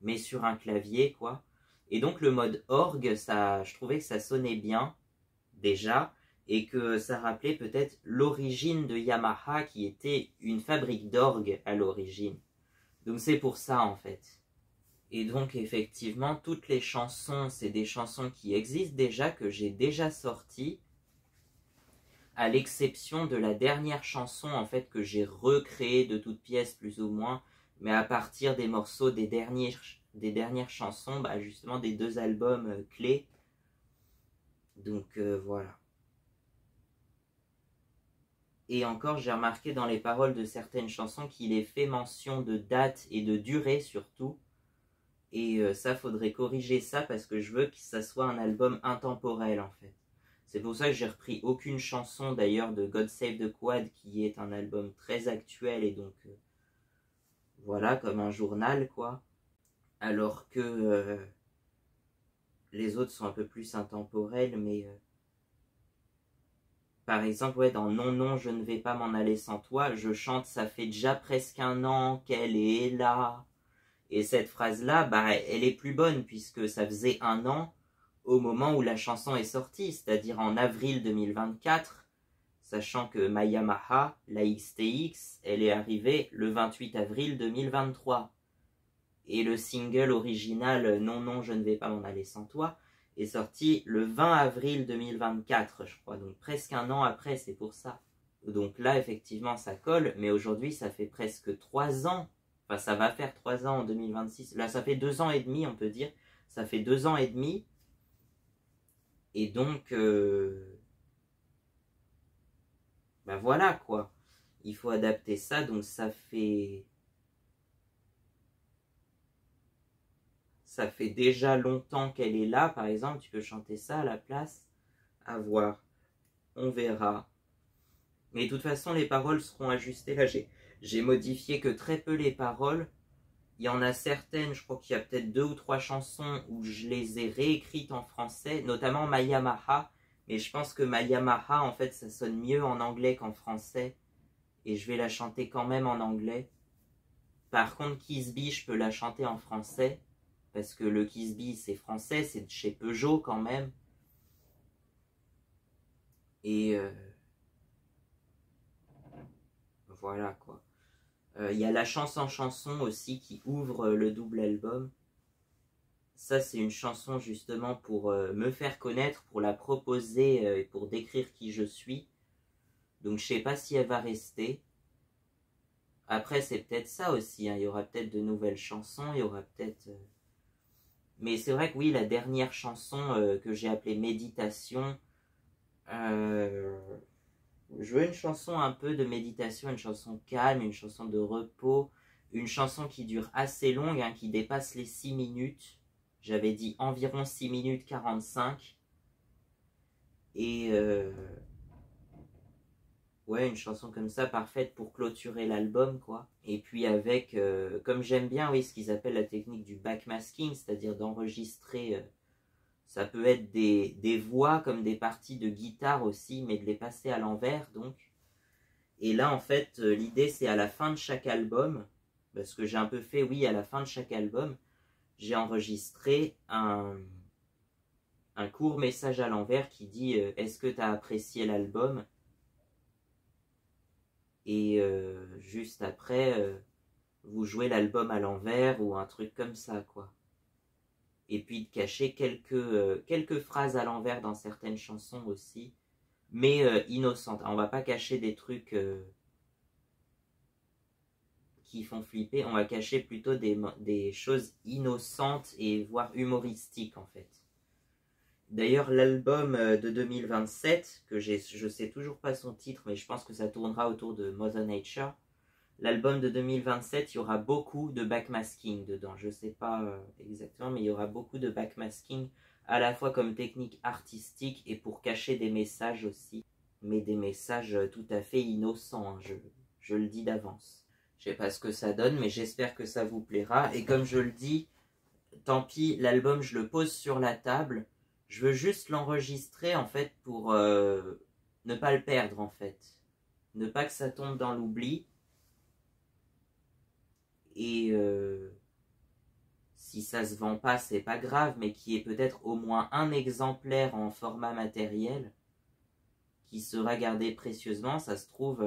mais sur un clavier quoi. Et donc le mode orgue, ça, je trouvais que ça sonnait bien déjà, et que ça rappelait peut-être l'origine de Yamaha qui était une fabrique d'orgue à l'origine. Donc c'est pour ça en fait. Et donc effectivement, toutes les chansons, c'est des chansons qui existent déjà, que j'ai déjà sorties, à l'exception de la dernière chanson en fait que j'ai recréée de toutes pièces plus ou moins, mais à partir des morceaux des dernières chansons, justement des 2 albums clés. Donc voilà. Et encore, j'ai remarqué dans les paroles de certaines chansons qu'il est fait mention de date et de durée surtout. Et ça, faudrait corriger ça parce que je veux que ça soit un album intemporel en fait. C'est pour ça que j'ai repris aucune chanson d'ailleurs de God Save the Quad, qui est un album très actuel et donc voilà, comme un journal quoi. Alors que les autres sont un peu plus intemporels, mais par exemple, ouais, dans Non, non, je ne vais pas m'en aller sans toi, je chante ça fait déjà presque 1 an qu'elle est là. Et cette phrase-là, elle est plus bonne puisque ça faisait 1 an au moment où la chanson est sortie, c'est-à-dire en avril 2024, sachant que ma Yamaha, la XTX, elle est arrivée le 28 avril 2023. Et le single original Non, non, je ne vais pas m'en aller sans toi est sorti le 20 avril 2024, je crois, donc presque 1 an après, c'est pour ça. Donc là, effectivement, ça colle, mais aujourd'hui, ça fait presque 3 ans, enfin, ça va faire 3 ans en 2026, là, ça fait 2 ans et demi, on peut dire, ça fait 2 ans et demi, et donc, voilà, quoi, il faut adapter ça, donc ça fait déjà longtemps qu'elle est là, par exemple, tu peux chanter ça à la place, à voir, on verra. Mais de toute façon, les paroles seront ajustées. Là, j'ai modifié que très peu les paroles. Il y en a certaines, je crois qu'il y a peut-être 2 ou 3 chansons où je les ai réécrites en français, notamment Ma Yamaha. Mais je pense que Ma Yamaha, en fait, ça sonne mieux en anglais qu'en français. Et je vais la chanter quand même en anglais. Par contre, Kiss Bee, je peux la chanter en français. Parce que le Kiss Bee, c'est français, c'est de chez Peugeot quand même. Et voilà quoi. Il y a La Chance en chanson aussi qui ouvre le double album. Ça, c'est une chanson justement pour me faire connaître, pour la proposer et pour décrire qui je suis. Donc je sais pas si elle va rester. Après c'est peut-être ça aussi, hein. Il y aura peut-être de nouvelles chansons, il y aura peut-être... Mais c'est vrai que oui, la dernière chanson que j'ai appelée Méditation, je veux une chanson un peu de méditation, une chanson calme, une chanson de repos, une chanson qui dure assez longue, hein, qui dépasse les 6 minutes. J'avais dit environ 6 minutes 45. Et ouais, une chanson comme ça, parfaite pour clôturer l'album, quoi. Et puis avec, comme j'aime bien, oui, ce qu'ils appellent la technique du backmasking, c'est-à-dire d'enregistrer, ça peut être des voix comme des parties de guitare aussi, mais de les passer à l'envers, donc. Et là, en fait, l'idée, c'est à la fin de chaque album, parce que j'ai un peu fait, oui, à la fin de chaque album, j'ai enregistré un court message à l'envers qui dit est-ce que tu as apprécié l'album? Et juste après, vous jouez l'album à l'envers ou un truc comme ça, quoi. Et puis de cacher quelques phrases à l'envers dans certaines chansons aussi, mais innocentes. On va pas cacher des trucs qui font flipper, on va cacher plutôt des choses innocentes et voire humoristiques en fait. D'ailleurs, l'album de 2027, que je sais toujours pas son titre, mais je pense que ça tournera autour de Mother Nature. L'album de 2027, il y aura beaucoup de backmasking dedans. Je sais pas exactement, mais il y aura beaucoup de backmasking, à la fois comme technique artistique et pour cacher des messages aussi. Mais des messages tout à fait innocents, hein, je le dis d'avance. Je sais pas ce que ça donne, mais j'espère que ça vous plaira. Et comme je le dis, tant pis, l'album, je le pose sur la table. Je veux juste l'enregistrer, en fait, pour ne pas le perdre, en fait. Ne pas que ça tombe dans l'oubli. Et si ça se vend pas, c'est pas grave, mais qu'il y ait peut-être au moins un exemplaire en format matériel qui sera gardé précieusement. Ça se trouve,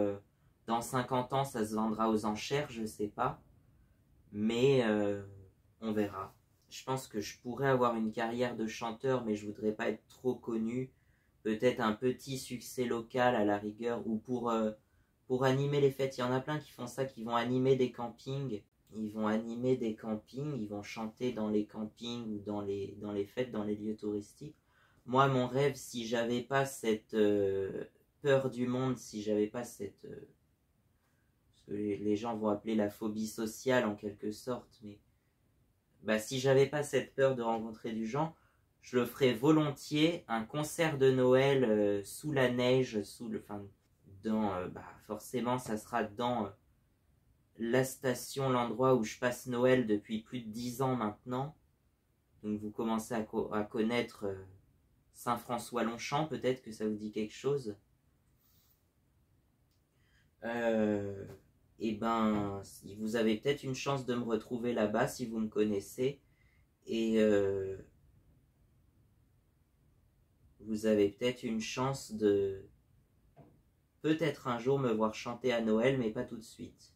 dans 50 ans, ça se vendra aux enchères, je sais pas. Mais on verra. Je pense que je pourrais avoir une carrière de chanteur, mais je voudrais pas être trop connu. Peut-être un petit succès local à la rigueur, ou pour animer les fêtes. Il y en a plein qui font ça, qui vont animer des campings. Ils vont animer des campings, ils vont chanter dans les campings ou dans les fêtes, dans les lieux touristiques. Moi, mon rêve, si j'avais pas cette peur du monde, si j'avais pas cette... ce que les gens vont appeler la phobie sociale en quelque sorte, mais bah, si j'avais pas cette peur de rencontrer du gens, je le ferais volontiers, un concert de Noël sous la neige, forcément ça sera dans la station, l'endroit où je passe Noël depuis plus de 10 ans maintenant. Donc vous commencez à connaître Saint-François-Longchamp, peut-être que ça vous dit quelque chose. Et ben, vous avez peut-être une chance de me retrouver là-bas si vous me connaissez. Et vous avez peut-être une chance de peut-être un jour me voir chanter à Noël, mais pas tout de suite.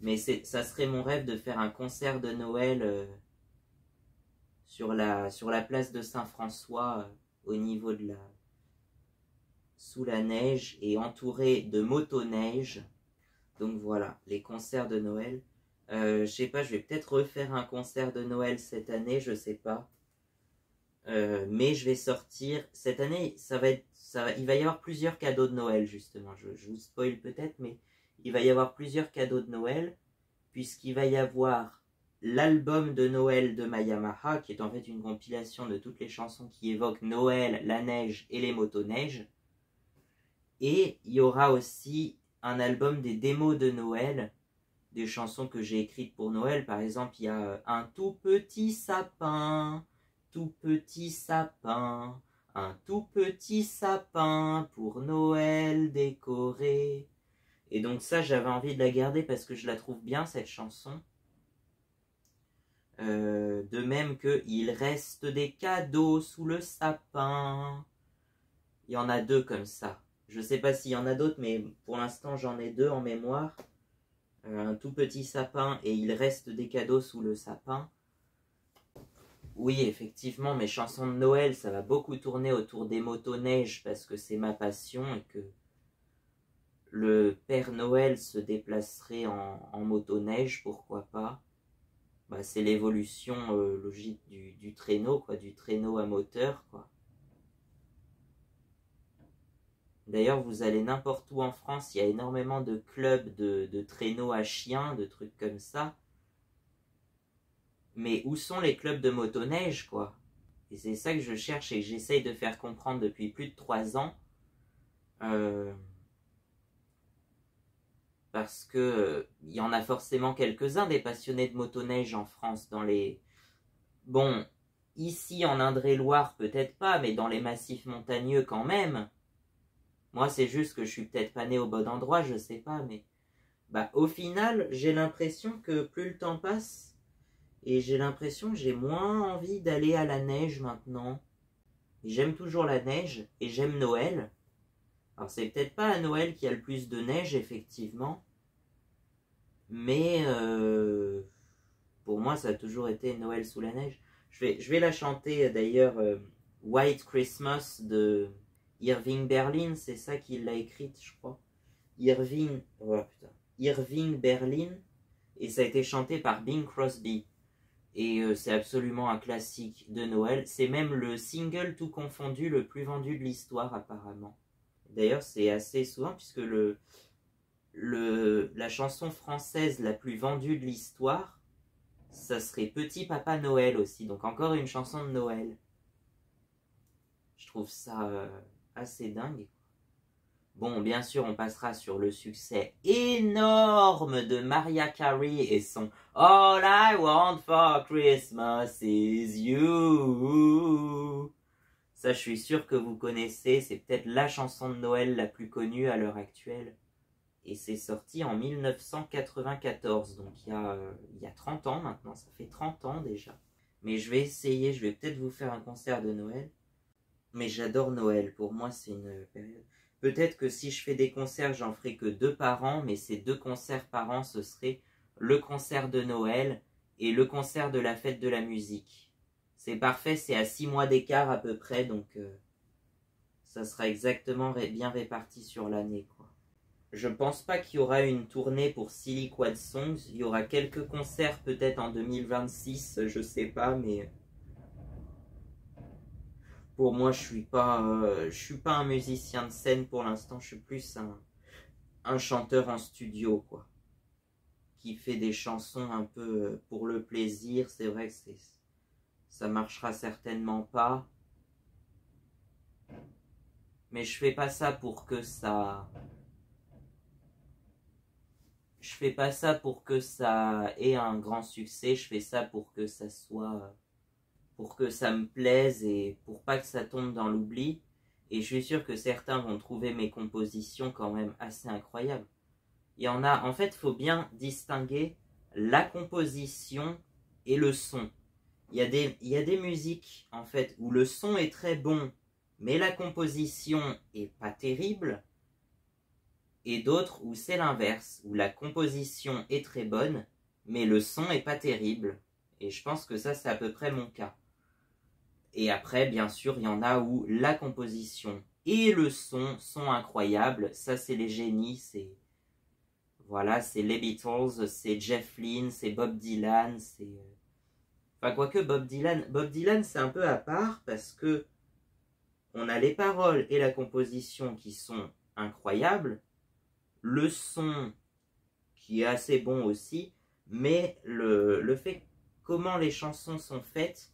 Mais ça serait mon rêve de faire un concert de Noël sur la place de Saint-François, au niveau de sous la neige et entouré de motoneige. Donc voilà, les concerts de Noël. Je sais pas, je vais peut-être refaire un concert de Noël cette année, je sais pas. Mais je vais sortir cette année. Il va y avoir plusieurs cadeaux de Noël justement. Je vous spoil peut-être, mais il va y avoir plusieurs cadeaux de Noël puisqu'il va y avoir l'album de Noël de Mayamaha, qui est en fait une compilation de toutes les chansons qui évoquent Noël, la neige et les motoneiges. Et il y aura aussi un album des démos de Noël, des chansons que j'ai écrites pour Noël. Par exemple, il y a un tout petit sapin un tout petit sapin pour Noël décoré. Et donc ça, j'avais envie de la garder parce que je la trouve bien, cette chanson. De même que il reste des cadeaux sous le sapin. Il y en a deux comme ça. Je sais pas s'il y en a d'autres, mais pour l'instant j'en ai deux en mémoire. Un tout petit sapin et il reste des cadeaux sous le sapin. Oui, effectivement, mes chansons de Noël, ça va beaucoup tourner autour des motoneiges parce que c'est ma passion et que le Père Noël se déplacerait en motoneige, pourquoi pas. Bah, c'est l'évolution logique du traîneau, quoi, du traîneau à moteur, quoi. D'ailleurs, vous allez n'importe où en France, il y a énormément de clubs de traîneaux à chiens, de trucs comme ça. Mais où sont les clubs de motoneige, quoi? Et c'est ça que je cherche et que j'essaye de faire comprendre depuis plus de 3 ans. Parce que y en a forcément quelques-uns des passionnés de motoneige en France. Bon, ici en Indre-et-Loire, peut-être pas, mais dans les massifs montagneux quand même. Moi, c'est juste que je suis peut-être pas né au bon endroit, je sais pas, mais... Bah, au final, j'ai l'impression que plus le temps passe, et j'ai l'impression que j'ai moins envie d'aller à la neige maintenant. J'aime toujours la neige, et j'aime Noël. Alors, c'est peut-être pas à Noël qu'il y a le plus de neige, effectivement, mais pour moi, ça a toujours été Noël sous la neige. Je vais la chanter, d'ailleurs, White Christmas de Irving Berlin, c'est ça qu'il l'a écrite, je crois. Irving Berlin, et ça a été chanté par Bing Crosby. Et c'est absolument un classique de Noël. C'est même le single tout confondu le plus vendu de l'histoire, apparemment. D'ailleurs, c'est assez souvent, puisque la chanson française la plus vendue de l'histoire, ça serait Petit Papa Noël aussi. Donc encore une chanson de Noël. Je trouve ça assez dingue. Bon, bien sûr, on passera sur le succès énorme de Mariah Carey et son All I Want for Christmas is You. Ça, je suis sûr que vous connaissez. C'est peut-être la chanson de Noël la plus connue à l'heure actuelle. Et c'est sorti en 1994, donc il y a 30 ans maintenant. Ça fait 30 ans déjà. Mais je vais essayer, je vais peut-être vous faire un concert de Noël. Mais j'adore Noël. Pour moi, c'est une période... Peut-être que si je fais des concerts, j'en ferai que 2 par an, mais ces 2 concerts par an, ce serait le concert de Noël et le concert de la fête de la musique. C'est parfait, c'est à 6 mois d'écart à peu près, donc ça sera exactement bien réparti sur l'année, quoi. Je pense pas qu'il y aura une tournée pour Silly Quad Songs. Il y aura quelques concerts peut-être en 2026, je sais pas, mais... Pour moi, je suis pas un musicien de scène pour l'instant. Je suis plus un chanteur en studio, quoi, qui fait des chansons un peu pour le plaisir. C'est vrai que ça marchera certainement pas, mais je fais pas ça pour que ça. Je fais pas ça pour que ça ait un grand succès. Je fais ça pour que ça soit. Pour que ça me plaise et pour pas que ça tombe dans l'oubli. Et je suis sûr que certains vont trouver mes compositions quand même assez incroyables. Il y en a, en fait, il faut bien distinguer la composition et le son. Il y a des musiques, en fait, où le son est très bon, mais la composition est pas terrible. Et d'autres où c'est l'inverse, où la composition est très bonne, mais le son est pas terrible. Et je pense que ça, c'est à peu près mon cas. Et après, bien sûr, il y en a où la composition et le son sont incroyables. Ça, c'est les génies, voilà, c'est les Beatles, c'est Jeff Lynne, c'est Bob Dylan, Enfin, quoique Bob Dylan, c'est un peu à part parce que on a les paroles et la composition qui sont incroyables, le son qui est assez bon aussi, mais le fait comment les chansons sont faites,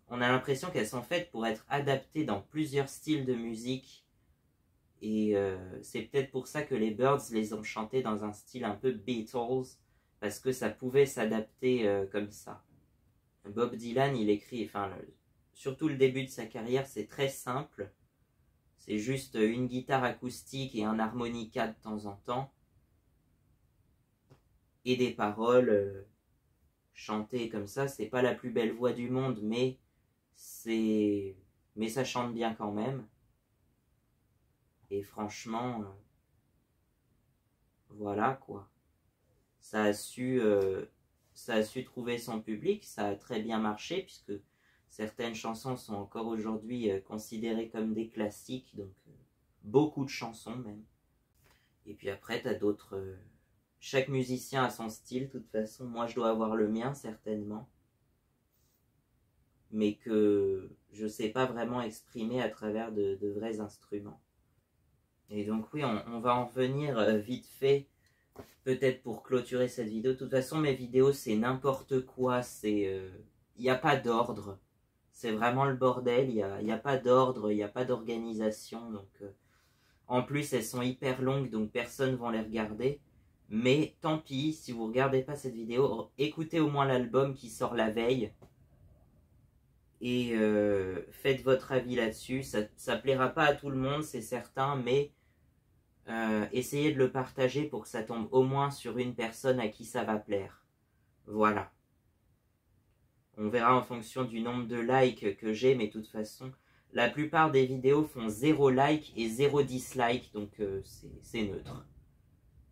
on a l'impression qu'elles sont faites pour être adaptées dans plusieurs styles de musique. Et c'est peut-être pour ça que les Byrds les ont chantées dans un style un peu Beatles, parce que ça pouvait s'adapter comme ça. Bob Dylan, il écrit, surtout le début de sa carrière, c'est très simple. C'est juste une guitare acoustique et un harmonica de temps en temps. Et des paroles chantées comme ça. C'est pas la plus belle voix du monde, mais ça chante bien quand même. Et franchement, voilà quoi. Ça a su trouver son public, ça a très bien marché puisque certaines chansons sont encore aujourd'hui considérées comme des classiques, donc beaucoup de chansons même. Et puis après, t'as d'autres... chaque musicien a son style, de toute façon. Moi, je dois avoir le mien, certainement. Mais que je sais pas vraiment exprimer à travers de vrais instruments. Et donc oui, on va en revenir vite fait, peut-être pour clôturer cette vidéo. De toute façon, mes vidéos, c'est n'importe quoi. Il n'y a pas d'ordre. C'est vraiment le bordel. Il y a pas d'ordre, il n'y a pas d'organisation. Donc, en plus, elles sont hyper longues, donc personne ne va les regarder. Mais tant pis, si vous ne regardez pas cette vidéo, écoutez au moins l'album qui sort la veille. Et faites votre avis là-dessus. Ça plaira pas à tout le monde, c'est certain, mais essayez de le partager pour que ça tombe au moins sur une personne à qui ça va plaire. Voilà. On verra en fonction du nombre de likes que j'ai, mais de toute façon, la plupart des vidéos font 0 like et 0 dislike, donc c'est neutre.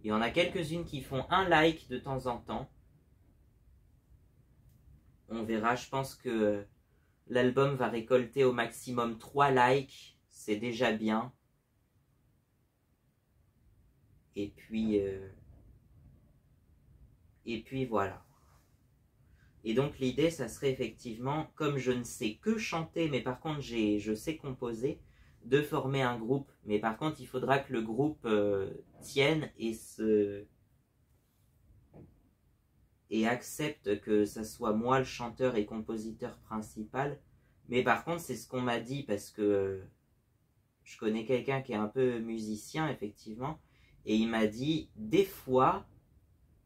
Il y en a quelques-unes qui font 1 like de temps en temps. On verra, je pense que l'album va récolter au maximum 3 likes, c'est déjà bien. Et puis voilà. Et donc l'idée, ça serait effectivement, comme je ne sais que chanter, mais par contre je sais composer, de former un groupe. Mais par contre, il faudra que le groupe tienne et accepte que ça soit moi le chanteur et compositeur principal. Mais par contre, c'est ce qu'on m'a dit, parce que je connais quelqu'un qui est un peu musicien, effectivement, et il m'a dit, des fois,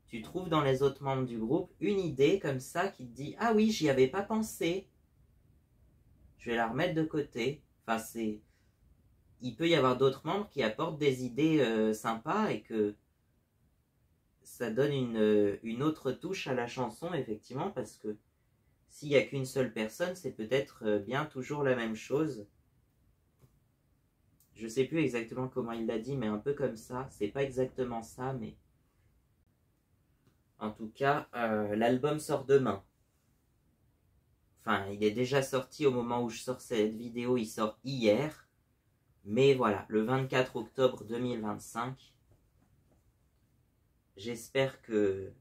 tu trouves dans les autres membres du groupe une idée comme ça qui te dit « Ah oui, j'y avais pas pensé. Je vais la remettre de côté. » Enfin, il peut y avoir d'autres membres qui apportent des idées sympas et que ça donne une autre touche à la chanson, effectivement, parce que s'il n'y a qu'une seule personne, c'est peut-être bien toujours la même chose. Je sais plus exactement comment il l'a dit, mais un peu comme ça. C'est pas exactement ça, mais... En tout cas, l'album sort demain. Enfin, il est déjà sorti au moment où je sors cette vidéo, il sort hier. Mais voilà, le 24 octobre 2025. J'espère que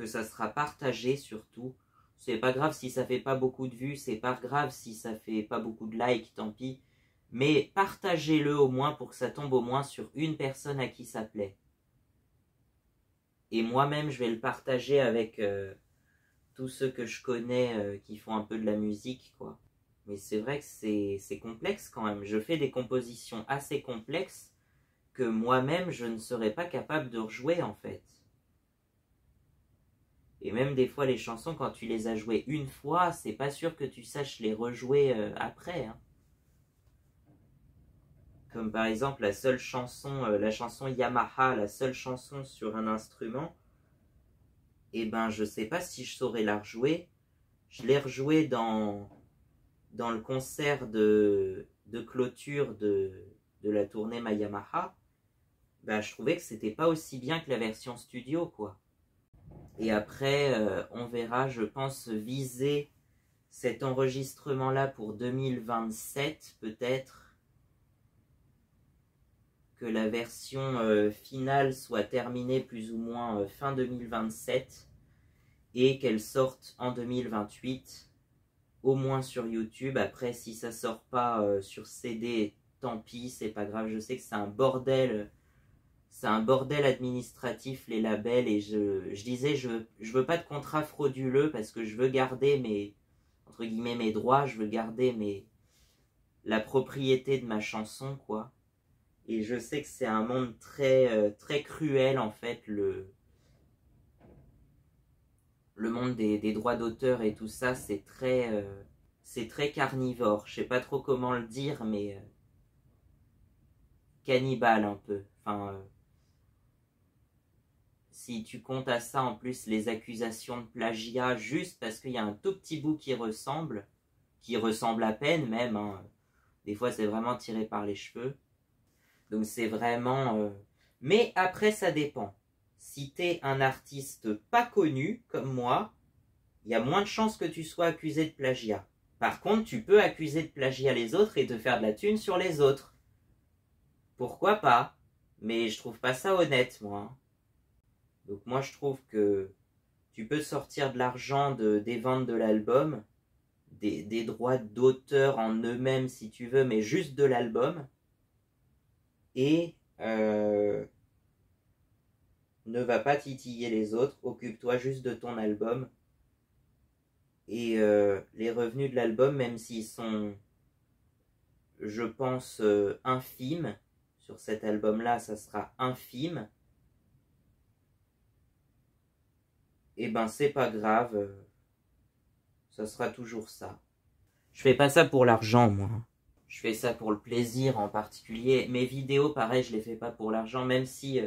ça sera partagé surtout. C'est pas grave si ça fait pas beaucoup de vues, c'est pas grave si ça fait pas beaucoup de likes, tant pis. Mais partagez-le au moins pour que ça tombe au moins sur une personne à qui ça plaît. Et moi-même, je vais le partager avec tous ceux que je connais qui font un peu de la musique, quoi. Mais c'est vrai que c'est complexe quand même. Je fais des compositions assez complexes que moi-même, je ne serais pas capable de rejouer, en fait. Et même des fois, les chansons, quand tu les as jouées une fois, c'est pas sûr que tu saches les rejouer après, hein. Comme par exemple la chanson Yamaha, la seule chanson sur un instrument, et ben je sais pas si je saurais la rejouer. Je l'ai rejouée dans le concert de clôture de la tournée Ma Yamaha. Ben, je trouvais que c'était pas aussi bien que la version studio, quoi. Et après, on verra, je pense, viser cet enregistrement-là pour 2027, peut-être. Que la version finale soit terminée plus ou moins fin 2027 et qu'elle sorte en 2028, au moins sur YouTube. Après, si ça sort pas sur CD, tant pis, c'est pas grave. Je sais que c'est un bordel administratif, les labels, et je disais, je veux pas de contrat frauduleux parce que je veux garder entre guillemets, mes droits, je veux garder la propriété de ma chanson, quoi. Et je sais que c'est un monde très, très cruel, en fait, le monde des droits d'auteur et tout ça, c'est très carnivore. Je sais pas trop comment le dire, mais cannibale un peu. Enfin, si tu comptes à ça, en plus, les accusations de plagiat, juste parce qu'il y a un tout petit bout qui ressemble à peine même, hein. Des fois, c'est vraiment tiré par les cheveux. Donc c'est vraiment... Mais après, ça dépend. Si t'es un artiste pas connu, comme moi, il y a moins de chances que tu sois accusé de plagiat. Par contre, tu peux accuser de plagiat les autres et te faire de la thune sur les autres. Pourquoi pas? Mais je trouve pas ça honnête, moi. Hein. Donc moi, je trouve que tu peux sortir de l'argent des ventes de l'album, des droits d'auteur en eux-mêmes si tu veux, mais juste de l'album. Et ne va pas titiller les autres, occupe-toi juste de ton album. Et les revenus de l'album, même s'ils sont, je pense, infimes, sur cet album-là, ça sera infime, et ben c'est pas grave, ça sera toujours ça. Je fais pas ça pour l'argent, moi. Je fais ça pour le plaisir en particulier. Mes vidéos, pareil, je les fais pas pour l'argent, même si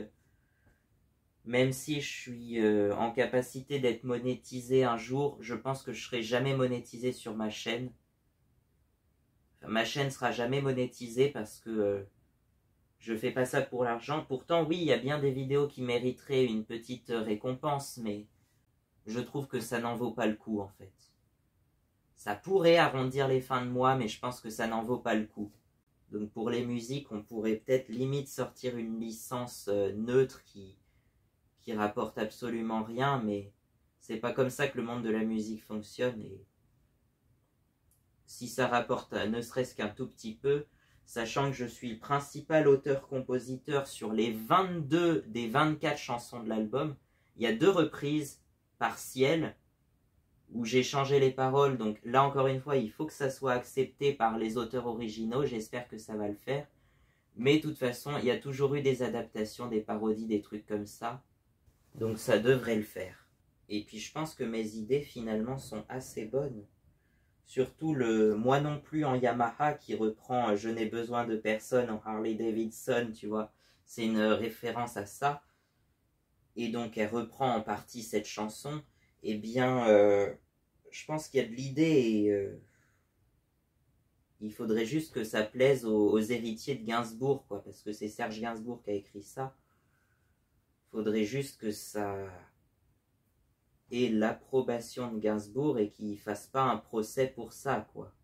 je suis en capacité d'être monétisé un jour, je pense que je serai jamais monétisé sur ma chaîne. Enfin, ma chaîne sera jamais monétisée parce que je fais pas ça pour l'argent. Pourtant, oui, il y a bien des vidéos qui mériteraient une petite récompense, mais je trouve que ça n'en vaut pas le coup, en fait. Ça pourrait arrondir les fins de mois, mais je pense que ça n'en vaut pas le coup. Donc pour les musiques, on pourrait peut-être limite sortir une licence neutre qui rapporte absolument rien, mais c'est pas comme ça que le monde de la musique fonctionne. Et si ça rapporte ne serait-ce qu'un tout petit peu, sachant que je suis le principal auteur-compositeur sur les 22 des 24 chansons de l'album, il y a 2 reprises partielles où j'ai changé les paroles, donc là encore une fois, il faut que ça soit accepté par les auteurs originaux, j'espère que ça va le faire. Mais de toute façon, il y a toujours eu des adaptations, des parodies, des trucs comme ça, donc ça devrait le faire. Et puis je pense que mes idées finalement sont assez bonnes. Surtout le Moi non plus en Yamaha qui reprend Je n'ai besoin de personne en Harley Davidson, tu vois, c'est une référence à ça. Et donc elle reprend en partie cette chanson. Eh bien, je pense qu'il y a de l'idée et il faudrait juste que ça plaise aux héritiers de Gainsbourg, quoi, parce que c'est Serge Gainsbourg qui a écrit ça. Il faudrait juste que ça ait l'approbation de Gainsbourg et qu'il ne fasse pas un procès pour ça, quoi.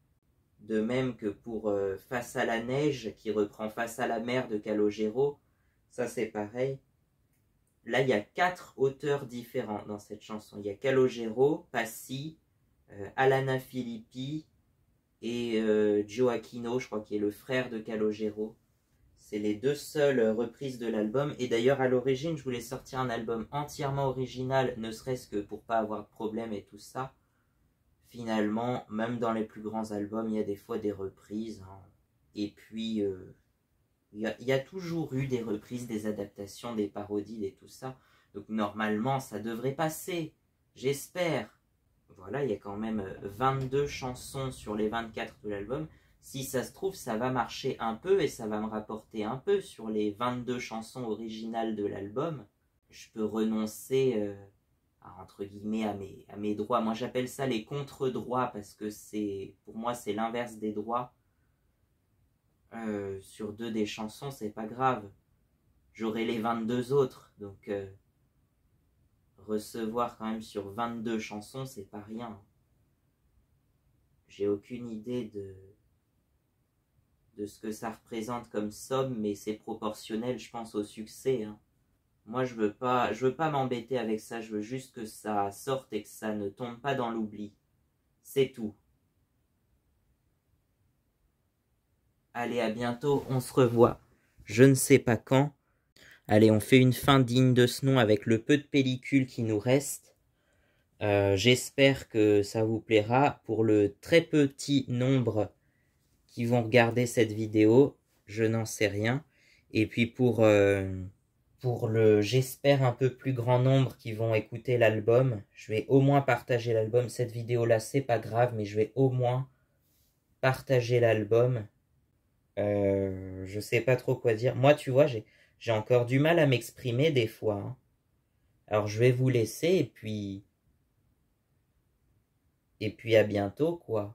De même que pour Face à la neige, qui reprend Face à la mer de Calogero, ça c'est pareil. Là, il y a 4 auteurs différents dans cette chanson. Il y a Calogero, Passy, Alana Filippi et Joe Aquino, je crois, qui est le frère de Calogero. C'est les 2 seules reprises de l'album. Et d'ailleurs, à l'origine, je voulais sortir un album entièrement original, ne serait-ce que pour pas avoir de problème et tout ça. Finalement, même dans les plus grands albums, il y a des fois des reprises. Hein. Et puis, il y a toujours eu des reprises, des adaptations, des parodies et tout ça. Donc normalement, ça devrait passer. J'espère. Voilà, il y a quand même 22 chansons sur les 24 de l'album. Si ça se trouve, ça va marcher un peu et ça va me rapporter un peu sur les 22 chansons originales de l'album. Je peux renoncer entre guillemets à mes droits. Moi j'appelle ça les contre-droits parce que pour moi c'est l'inverse des droits. Sur 2 des chansons, c'est pas grave. J'aurai les 22 autres, donc recevoir quand même sur 22 chansons, c'est pas rien. J'ai aucune idée de ce que ça représente comme somme, mais c'est proportionnel, je pense, au succès. Hein. Moi, je veux pas m'embêter avec ça, je veux juste que ça sorte et que ça ne tombe pas dans l'oubli. C'est tout. Allez, à bientôt, on se revoit. Je ne sais pas quand. Allez, on fait une fin digne de ce nom avec le peu de pellicule qui nous reste. J'espère que ça vous plaira. Pour le très petit nombre qui vont regarder cette vidéo, je n'en sais rien. Et puis pour le, j'espère, un peu plus grand nombre qui vont écouter l'album, je vais au moins partager l'album. Cette vidéo-là, c'est pas grave, mais je vais au moins partager l'album. Je sais pas trop quoi dire. Moi, tu vois, j'ai encore du mal à m'exprimer des fois. Hein. Alors, je vais vous laisser et puis à bientôt, quoi.